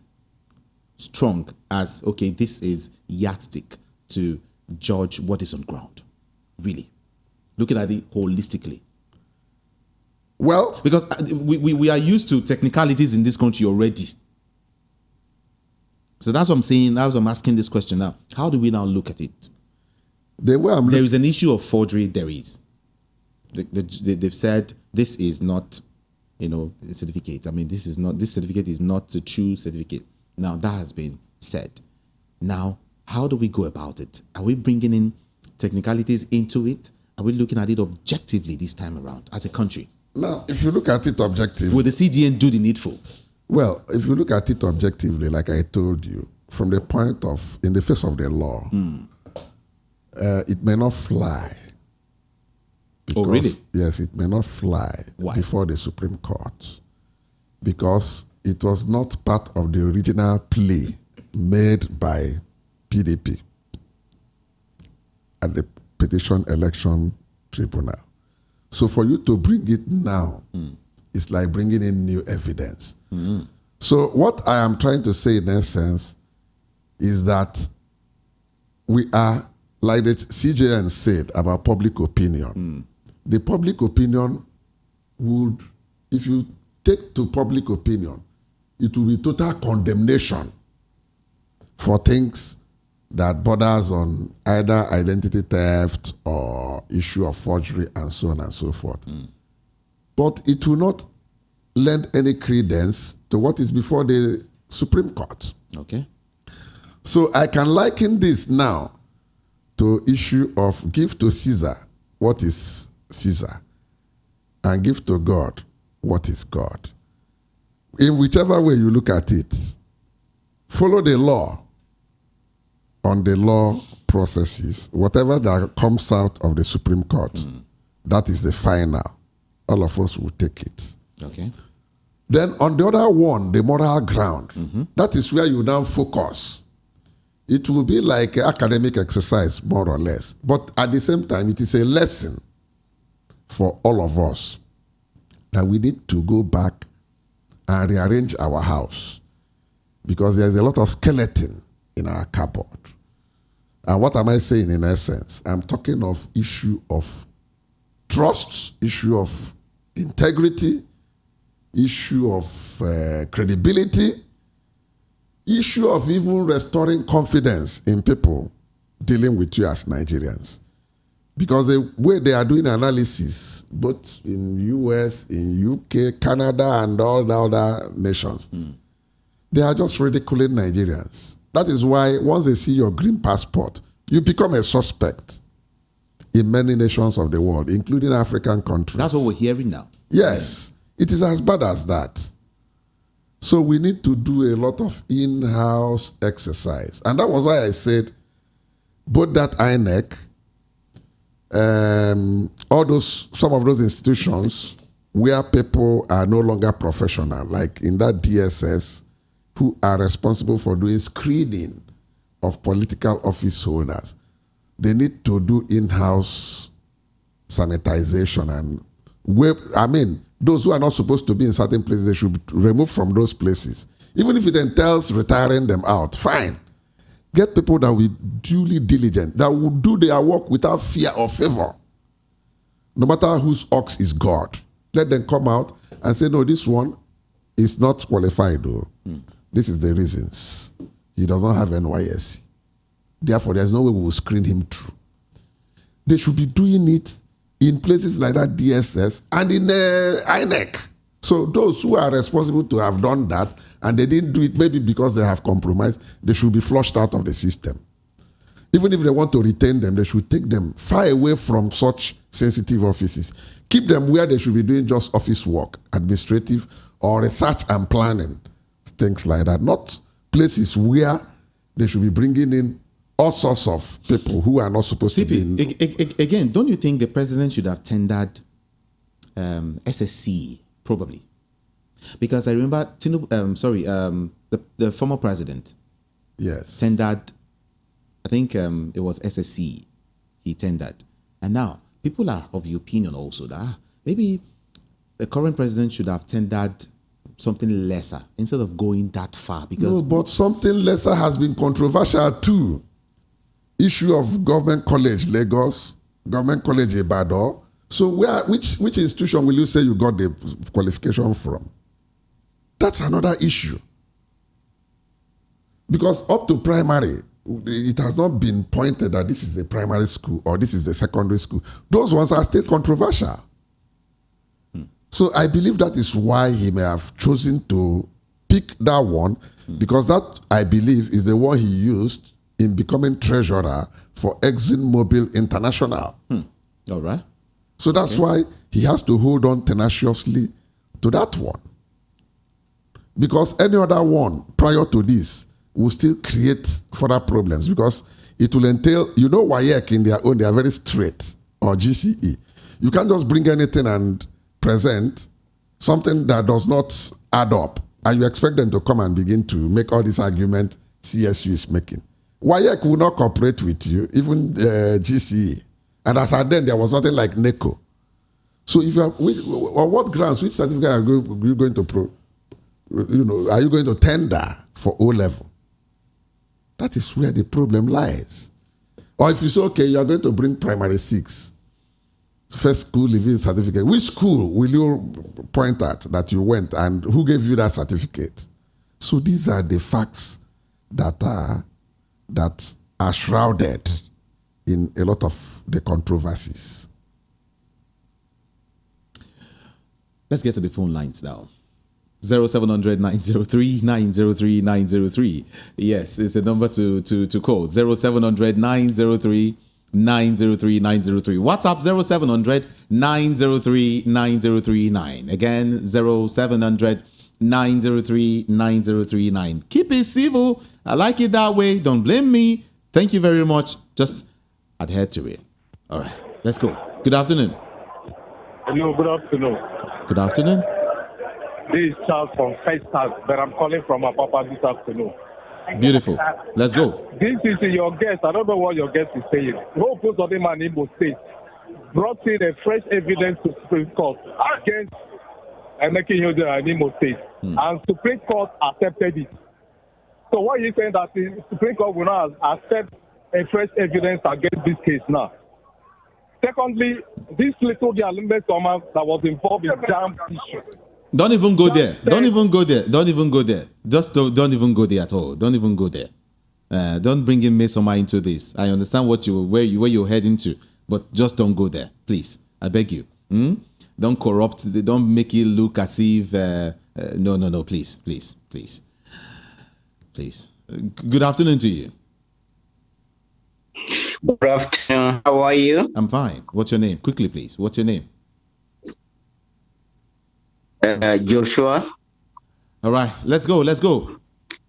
strong, as, okay, this is yardstick to judge what is on ground? Really, looking at it holistically. Well, because we are used to technicalities in this country already. So that's what I'm saying. That's what I'm asking this question now. How do we now look at it? There is an issue of forgery. There is. They've said this is not, a certificate. I mean, this certificate is not the true certificate. Now that has been said. Now, how do we go about it? Are we bringing in technicalities into it? Are we looking at it objectively this time around as a country? Now, if you look at it objectively... Will the CGN do the needful? Well, if you look at it objectively, like I told you, from the point of, in the face of the law, it may not fly. Because, really? Yes, it may not fly. Why? Before the Supreme Court. Because it was not part of the original plea made by PDP at the Petition Election Tribunal. So for you to bring it now, it's like bringing in new evidence. So what I am trying to say in essence is that we are, like the CJN said about public opinion. The public opinion would, if you take to public opinion, it will be total condemnation for things that borders on either identity theft or issue of forgery and so on and so forth. But it will not lend any credence to what is before the Supreme Court. Okay. So I can liken this now to issue of give to Caesar what is Caesar and give to God what is God. In whichever way you look at it, follow the law on the law processes. Whatever that comes out of the Supreme Court, that is the final. All of us will take it. Okay. Then on the other one, the moral ground, that is where you now focus. It will be like an academic exercise, more or less. But at the same time, it is a lesson for all of us that we need to go back and rearrange our house, because there's a lot of skeleton in our cupboard. And what am I saying in essence? I'm talking of issue of trust, issue of integrity, issue of credibility, issue of even restoring confidence in people dealing with you as Nigerians. Because the way they are doing analysis, both in US, in UK, Canada, and all the other nations, they are just ridiculing Nigerians. That is why once they see your green passport, you become a suspect in many nations of the world, including African countries. That's what we're hearing now. Yes, it is as bad as that. So we need to do a lot of in-house exercise. And that was why I said both that INEC, some of those institutions where people are no longer professional, like in that DSS, who are responsible for doing screening of political office holders, they need to do in-house sanitization and those who are not supposed to be in certain places, they should be removed from those places. Even if it entails retiring them out, fine. Get people that will be duly diligent, that will do their work without fear or favor. No matter whose ox is God. Let them come out and say, no, this one is not qualified though. This is the reasons. He does not have NYSC. Therefore, there's no way we will screen him through. They should be doing it in places like that DSS and in INEC. So those who are responsible to have done that and they didn't do it maybe because they have compromised, they should be flushed out of the system. Even if they want to retain them, they should take them far away from such sensitive offices. Keep them where they should be doing just office work, administrative or research and planning, things like that. Not places where they should be bringing in all sorts of people who are not supposed to be in. Again, don't you think the president should have tendered SSC, probably? Because I remember Tinubu, the former president, yes, tendered, I think it was SSC he tendered. And now, people are of the opinion also that maybe the current president should have tendered something lesser instead of going that far. Because no, but something lesser has been controversial too. Issue of Government College Lagos, Government College Ibadan. So which institution will you say you got the qualification from? That's another issue. Because up to primary, it has not been pointed that this is a primary school or this is a secondary school. Those ones are still controversial. So I believe that is why he may have chosen to pick that one, because that, I believe, is the one he used in becoming treasurer for ExxonMobil International. All right. So that's why he has to hold on tenaciously to that one. Because any other one prior to this will still create further problems, because it will entail, WAEC in their own, they are very straight, or GCE. You can't just bring anything and present something that does not add up, and you expect them to come and begin to make all this argument CSU is making. WAEC will not cooperate with you, even GCE. And as at then, there was nothing like NECO. So if you are, on what grounds, which certificate are you going to are you going to tender for O-level? That is where the problem lies. Or if you say, okay, you are going to bring primary 6, first school leaving certificate, which school will you point at that you went and who gave you that certificate? So these are the facts that are shrouded in a lot of the controversies. Let's get to the phone lines now. 0700-903-903-903. Yes, it's a number to call. 0700-903-903-903. WhatsApp 0700-903-9039. Again, 0700-903-9039. Keep it civil. I like it that way. Don't blame me. Thank you very much. Just adhere to it. All right, let's go. Good afternoon. Hello, good afternoon. Good afternoon. This is Charles from Facetas, but I'm calling from Apapa this afternoon. Beautiful. Let's go. This is your guest. I don't know what your guest is saying. Hope Uzodinma in Imo State brought in a fresh evidence to Supreme Court against Emeka Ihedioha in Imo State, and Supreme Court accepted it. So what are you saying that the Supreme Court will not accept a fresh evidence against this case now? Secondly, this little Alimbe Thomas that was involved in jam issue. Don't even go there. Don't even go there. Don't even go there. Just don't even go there at all. Don't even go there. Don't bring in Mesoma into this. I understand where you're heading to, But just don't go there, please. I beg you. Don't corrupt. Don't make it look as if... no, please. Good afternoon to you. Good afternoon. How are you? I'm fine. What's your name? Quickly, please. What's your name? Joshua. All right. Let's go.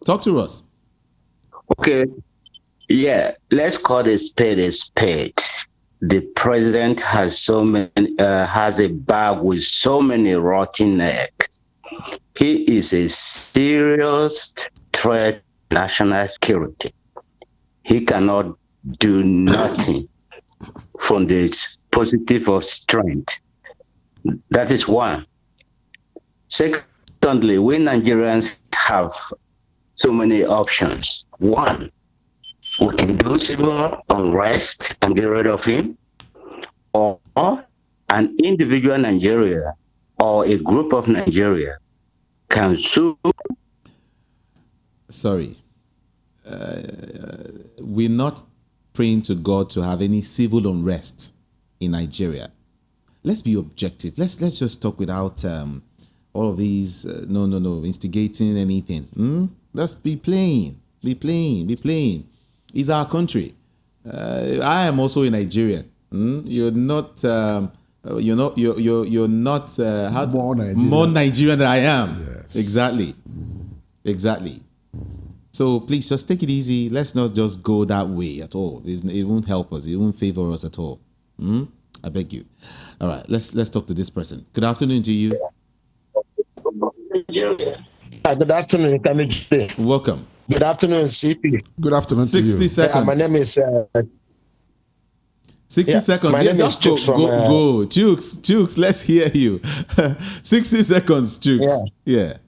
Talk to us. Okay. Yeah. Let's call a spade a spade. The president has has a bag with so many rotten eggs. He is a serious threat to national security. He cannot do nothing from this positive of strength. That is one. Secondly, we Nigerians have so many options. One, we can do civil unrest and get rid of him, or an individual Nigeria or a group of Nigeria can sue. Sorry. We're not praying to God to have any civil unrest in Nigeria. Let's be objective. Let's just talk without all of these no instigating anything. Let's be plain. It's our country. I am also a Nigerian. You're not more Nigerian than I am. Yes. Exactly. So please just take it easy. Let's not just go that way at all. It won't help us. It won't favor us at all. I beg you. All right, let's talk to this person. Good afternoon to you. Good afternoon, Kamiji. Welcome. Good afternoon, CP. Good afternoon to you. 60 seconds. My name is... 60 seconds. My name just is go. Chooks, let's hear you. 60 seconds, Chooks. Yeah.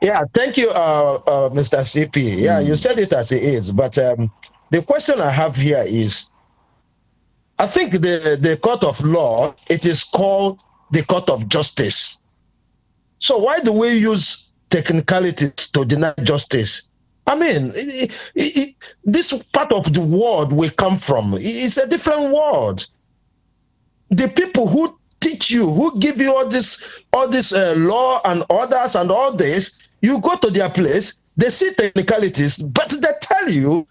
Yeah, thank you, Mr. CP. Yeah, you said it as it is. But the question I have here is, I think the court of law, it is called the court of justice. So why do we use technicalities to deny justice? I mean, this part of the world we come from, it's a different world. The people who teach you, who give you all this law and orders and all this, you go to their place, they see technicalities, but they tell you,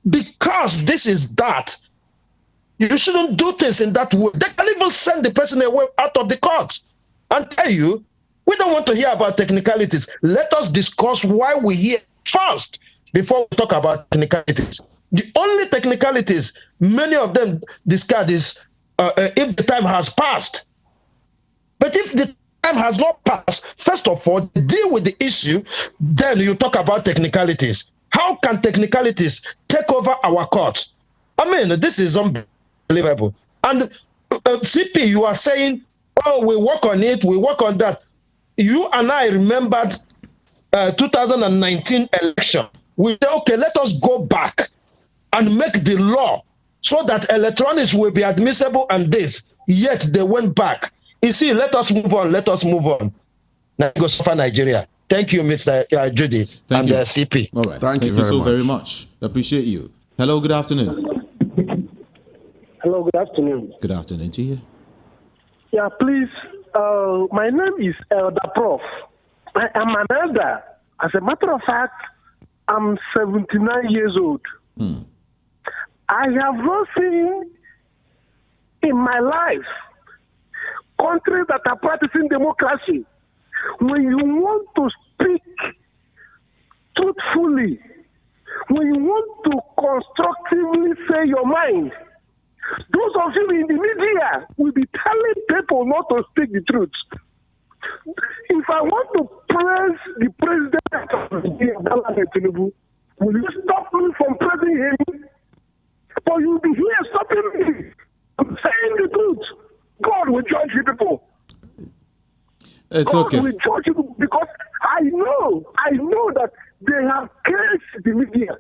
because this is that, you shouldn't do things in that way. They can even send the person away out of the court and tell you, we don't want to hear about technicalities. Let us discuss why we're here first before we talk about technicalities. The only technicalities, many of them discard is if the time has passed. But if the time has not passed, first of all, deal with the issue, then you talk about technicalities. How can technicalities take over our court? I mean, this is unbelievable. And CP, you are saying, oh, we work on it, we work on that. You and I remembered 2019 election. We said, okay, let us go back and make the law so that electronics will be admissible and this. Yet they went back. You see, let us move on. Now go suffer Nigeria. Thank you, Mr. Judy and CP. All right. Thank you very much. Appreciate you. Hello, good afternoon. Hello, good afternoon. Good afternoon to you. Yeah, please. My name is Elder Prof. I am an elder. As a matter of fact, I'm 79 years old. I have not seen in my life countries that are practicing democracy. When you want to speak truthfully, when you want to constructively say your mind, those of you in the media will be telling people not to speak the truth. If I want to praise the president of Nigeria, Tinubu, will you stop me from praising him? Or you'll be here stopping me from saying the truth. God will judge you people. It's God okay. will judge you because I know that they have cursed the media.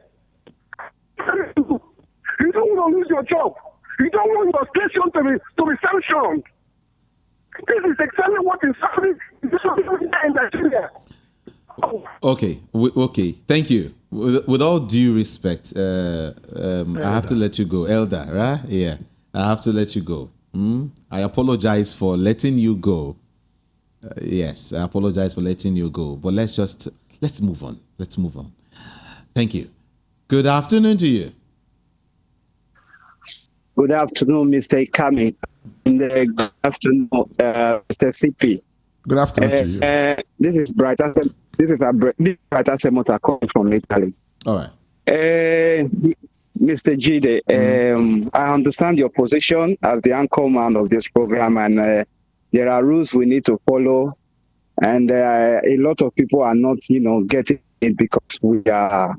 You don't want to lose your job. You don't want your station to be sanctioned. This is exactly what is happening in Nigeria. Okay. Thank you. With all due respect, I have to let you go, Elder. Right? Yeah. I have to let you go. I apologize for letting you go. Yes, I apologize for letting you go. But let's move on. Let's move on. Thank you. Good afternoon to you. Good afternoon, Mr. Ikami. And good afternoon, Mr. CP. Good afternoon to you. This is Brighter Semota calling from Italy. All right. Mr. Jide, I understand your position as the anchorman of this program, and there are rules we need to follow. And a lot of people are not, getting it because we are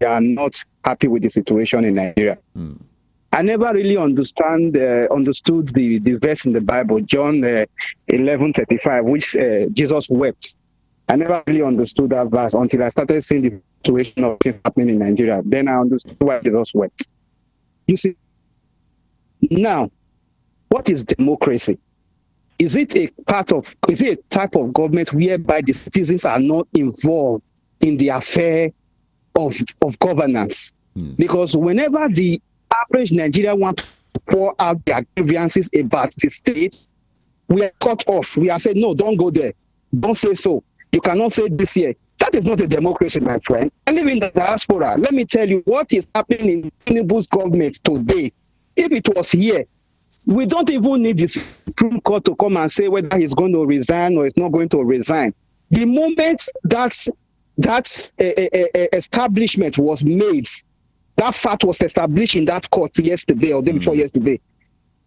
not happy with the situation in Nigeria. I never really understood the verse in the Bible, John 11:35, which Jesus wept. I never really understood that verse until I started seeing the situation of things happening in Nigeria. Then I understood why Jesus wept. You see, now, what is democracy? Is it a type of government whereby the citizens are not involved in the affair of governance? Because whenever the average Nigerian wants to pour out their grievances about the state, we are cut off. We are saying, no, don't go there. Don't say so. You cannot say this here. That is not a democracy, my friend. I live in the diaspora. Let me tell you what is happening in Tinubu's government today. If it was here, we don't even need the Supreme Court to come and say whether he's going to resign or he's not going to resign. The moment that establishment was made, that fact was established in that court yesterday or day before yesterday,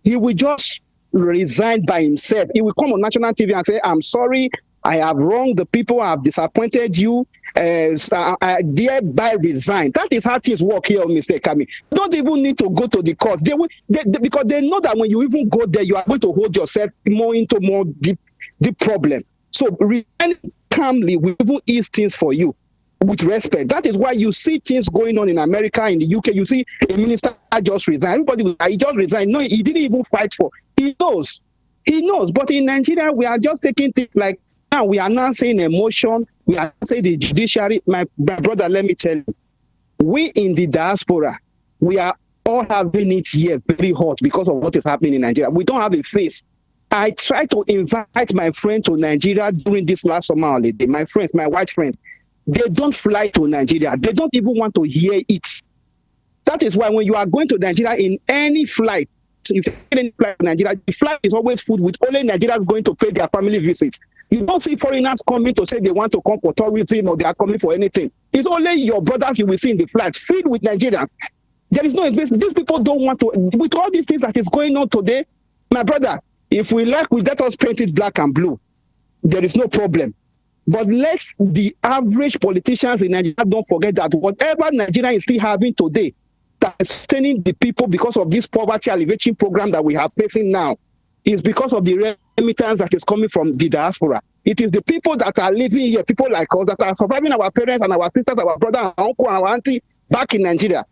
he will just resign by himself. He will come on national TV and say, I'm sorry, I have wronged the people, I have disappointed you, I thereby resign. That is how things work here, Mr. Kami. You don't even need to go to the court. Because they know that when you even go there, you are going to hold yourself into more deep problem. So resign calmly will even ease things for you with respect. That is why you see things going on in America, in the UK. You see a minister just resigned. Everybody, he just resigned. No, he didn't even fight for. He knows. But in Nigeria, we are just taking things like, now we are now saying emotion. We are saying the judiciary. My brother, let me tell you, we in the diaspora, we are all having it here very hot because of what is happening in Nigeria. We don't have a face. I try to invite my friend to Nigeria during this last summer holiday. My friends, my white friends, they don't fly to Nigeria. They don't even want to hear it. That is why when you are going to Nigeria in any flight, if you get any flight to Nigeria, the flight is always full with only Nigerians going to pay their family visits. You don't see foreigners coming to say they want to come for tourism or they are coming for anything. It's only your brothers you will see in the flight filled with Nigerians. There is no investment. These people don't want to. With all these things that is going on today, my brother, if we like, we let us paint it black and blue. There is no problem. But let the average politicians in Nigeria don't forget that whatever Nigeria is still having today, that is sustaining the people because of this poverty alleviation program that we are facing now, is because of the remittance that is coming from the diaspora. It is the people that are living here, people like us, that are surviving our parents and our sisters, our brother, our uncle, and our auntie back in Nigeria.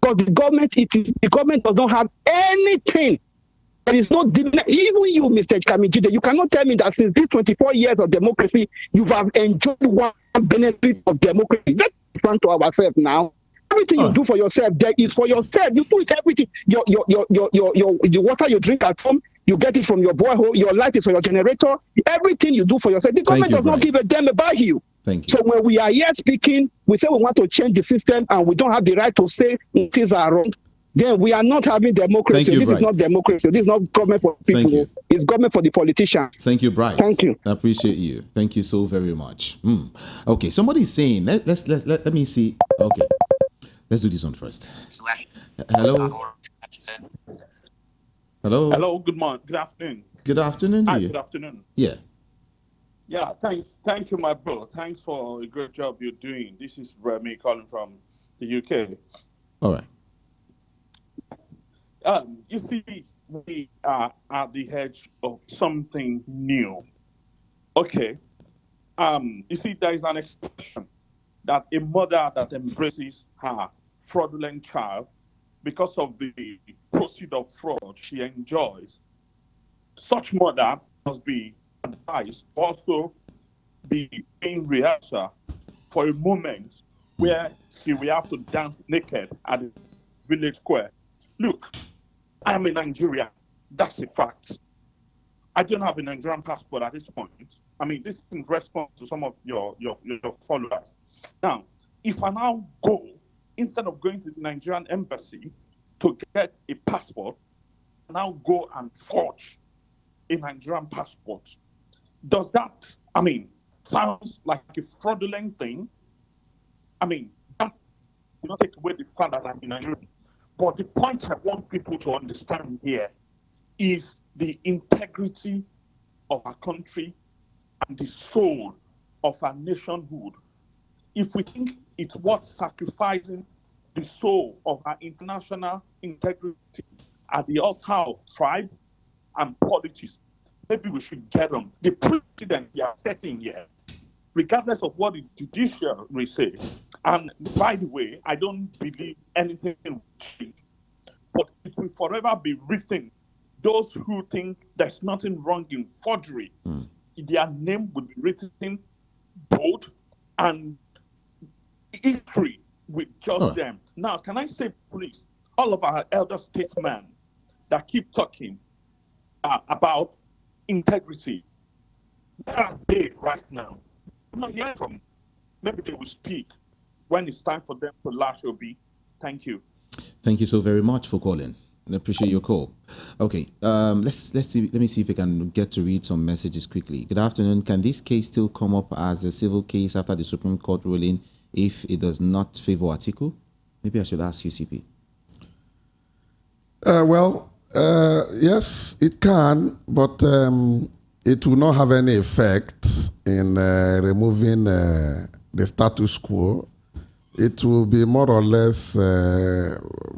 Because the government does not have anything. There is no even you, Mr. Kamijide, you cannot tell me that since these 24 years of democracy, you have enjoyed one benefit of democracy. Let's be frank to ourselves now. Everything you do for yourself, there is for yourself. You do it everything. Your water you drink at home, you get it from your borehole. Your light is for your generator. Everything you do for yourself. The government does not give a damn about you. Thank you. So when we are here speaking, we say we want to change the system and we don't have the right to say things are wrong. Then we are not having democracy. This is not democracy. This is not government for people. It's government for the politicians. Thank you, Bright. Thank you. I appreciate you. Thank you so very much. Okay, somebody is saying, let me see. Okay, let's do this one first. Hello. Hello. Hello. Good morning. Good afternoon. Good afternoon to you. Good afternoon. Yeah. Yeah. Thanks. Thank you, my bro. Thanks for a great job you're doing. This is Remy calling from the UK. All right. You see, we are at the edge of something new. Okay. You see, there is an expression that a mother that embraces her fraudulent child because of the proceed of fraud she enjoys, such mother must be advised, also be in rehearsal for a moment where she will have to dance naked at the village square. Look, I am a Nigerian. That's a fact. I don't have a Nigerian passport at this point. I mean, this is in response to some of your followers. Now, if I now go, instead of going to the Nigerian embassy to get a passport, I now go and forge a Nigerian passport. Does that, I mean, sounds like a fraudulent thing? I mean, that will not take away the fact that I'm a Nigerian. But the point I want people to understand here is the integrity of our country and the soul of our nationhood. If we think it's worth sacrificing the soul of our international integrity at the altar of tribe and politics, maybe we should get on. The precedent we are setting here, regardless of what the judiciary says, and by the way, I don't believe anything will change, but it will forever be written. Those who think there's nothing wrong in forgery, their name would be written bold and history with just them. Now, can I say, please, all of our elder statesmen that keep talking about integrity, where are they right now? I'm not hearing from them. Maybe they will speak when it's time for them to lash or be. Thank you. Thank you so very much for calling. I appreciate your call. Okay, let's see. Let me see if I can get to read some messages quickly. Good afternoon. Can this case still come up as a civil case after the Supreme Court ruling if it does not favor Atiku? Maybe I should ask you, CP. Yes, it can, but it will not have any effect in removing the status quo. It will be more or less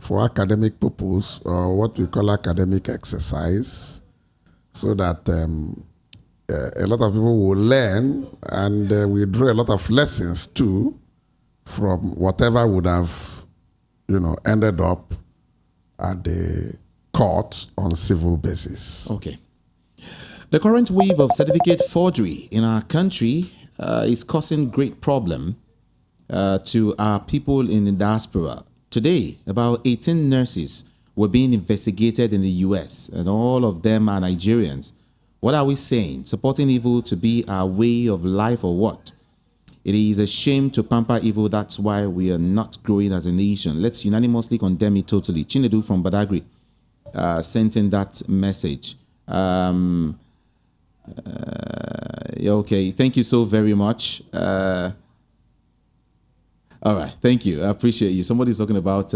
for academic purpose, or what we call academic exercise, so that a lot of people will learn, and we draw a lot of lessons too from whatever would have, ended up at the court on civil basis. Okay. The current wave of certificate forgery in our country is causing great problem to our people in the diaspora. Today, about 18 nurses were being investigated in the US, and all of them are Nigerians. What are we saying? Supporting evil to be our way of life, or what? It is a shame to pamper evil. That's why we are not growing as a nation. Let's unanimously condemn it totally. Chinedu from Badagry sent in that message. Okay, thank you so very much. All right, thank you. I appreciate you. Somebody's talking about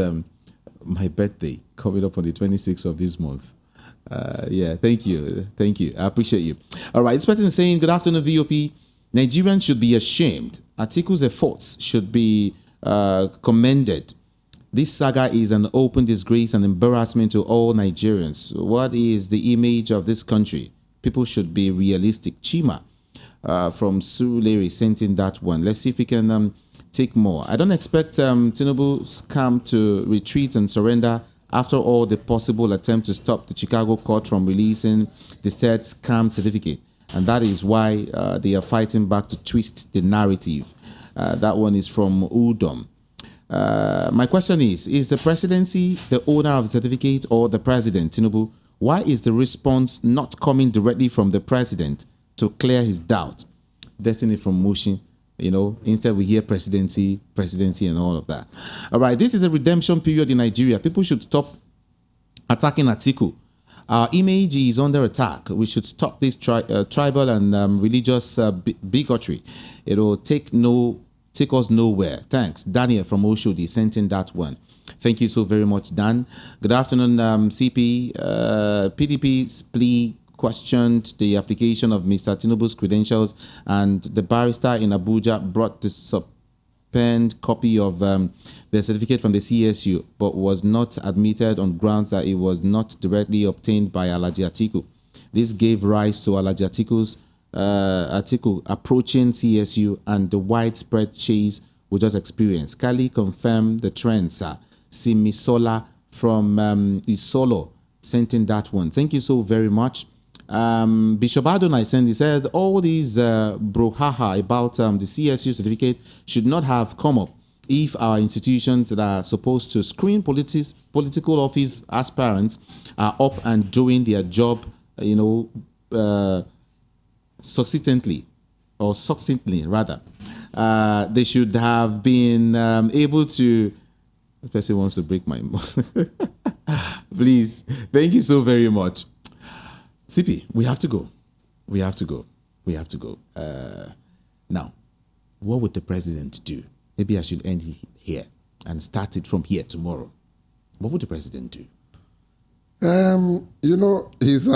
my birthday coming up on the 26th of this month. Yeah, thank you. Thank you. I appreciate you. All right, this person is saying, good afternoon, VOP. Nigerians should be ashamed. Atiku's efforts should be commended. This saga is an open disgrace and embarrassment to all Nigerians. What is the image of this country? People should be realistic. Chima from Surulere sent in that one. Let's see if we can take more. I don't expect Tinubu's camp to retreat and surrender after all the possible attempt to stop the Chicago court from releasing the said scam certificate. And that is why they are fighting back to twist the narrative. That one is from Udom. My question is the presidency the owner of the certificate or the president, Tinubu? Why is the response not coming directly from the president to clear his doubt? Destiny from Mushin. Instead we hear presidency, and all of that. All right, this is a redemption period in Nigeria. People should stop attacking Atiku. Our image is under attack. We should stop this tribal and religious bigotry. It will take us nowhere. Thanks. Daniel from Oshodi sent in that one. Thank you so very much, Dan. Good afternoon, CP. PDP's plea questioned the application of Mr. Tinubu's credentials, and the barrister in Abuja brought the subpoenaed copy of the certificate from the CSU, but was not admitted on grounds that it was not directly obtained by Alhaji Atiku. This gave rise to Alhaji Atiku approaching CSU and the widespread chase we just experienced. Kali confirmed the trend, sir. Simisola from Isolo sent in that one. Thank you so very much. Bishop Adonai sent, he said all these brouhaha about the CSU certificate should not have come up if our institutions that are supposed to screen political office aspirants are up and doing their job, succinctly, rather. They should have been able to. The person wants to break my please. Thank you so very much. CP, we have to go. Now, what would the president do? Maybe I should end here and start it from here tomorrow. What would the president do? He's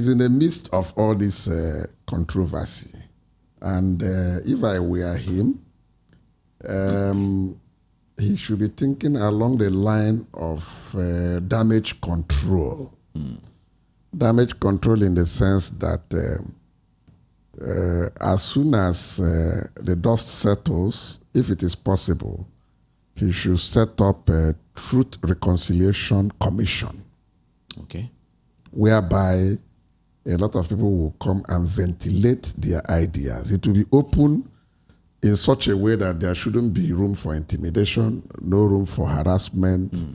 in the midst of all this controversy. And if I were him, he should be thinking along the line of damage control. Damage control in the sense that as soon as the dust settles, if it is possible, he should set up a Truth Reconciliation Commission. Okay. Whereby a lot of people will come and ventilate their ideas. It will be open in such a way that there shouldn't be room for intimidation, no room for harassment,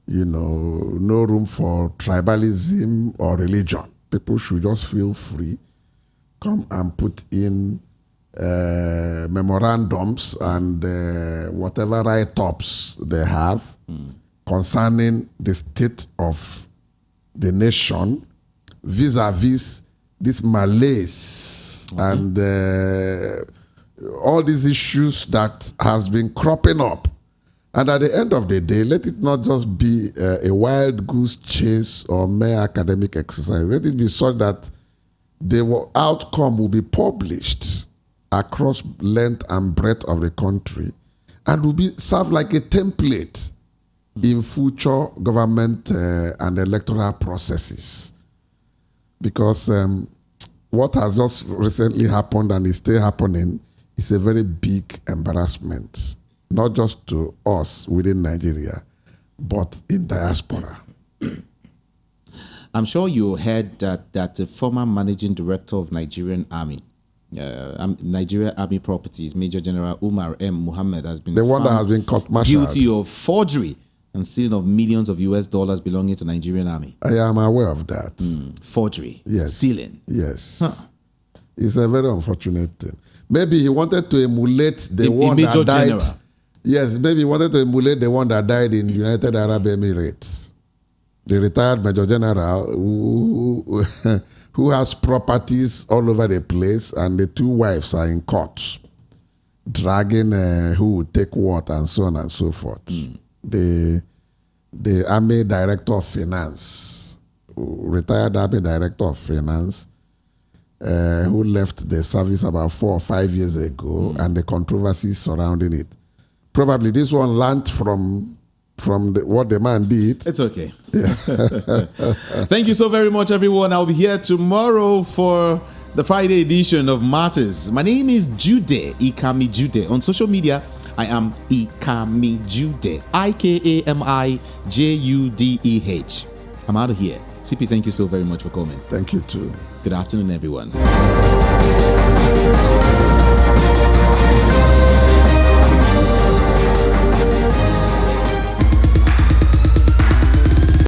no room for tribalism or religion. People should just feel free, come and put in memorandums and whatever write-ups they have concerning the state of the nation vis-a-vis this malaise and all these issues that has been cropping up. And at the end of the day, let it not just be a wild goose chase or mere academic exercise. Let it be so that the outcome will be published across length and breadth of the country and will serve like a template in future government and electoral processes. Because what has just recently happened and is still happening is a very big embarrassment, not just to us within Nigeria, but in diaspora. I'm sure you heard that the former managing director of Nigerian Army, Nigeria Army Properties, Major General Umar M. Muhammad, has been the one that has been court-martialed, guilty of forgery and stealing of millions of US dollars belonging to Nigerian Army. I am aware of that. Forgery, yes, stealing. Yes, it's a very unfortunate thing. Maybe he wanted to emulate the one that died. General. Yes, maybe he wanted to emulate the one that died in United Arab Emirates. The retired Major General who has properties all over the place, and the two wives are in court, dragging who would take what and so on and so forth. The Army Director of Finance, retired Army Director of Finance, who left the service about 4 or 5 years ago, and the controversies surrounding it. Probably this one learned from what the man did. It's okay. Yeah. Thank you so very much, everyone. I'll be here tomorrow for the Friday edition of Matters. My name is Jude, Ikami Jude. On social media, I am Ikami Jude, IKAMIJUDEH. I'm out of here. CP, thank you so very much for coming. Thank you too. Good afternoon, everyone.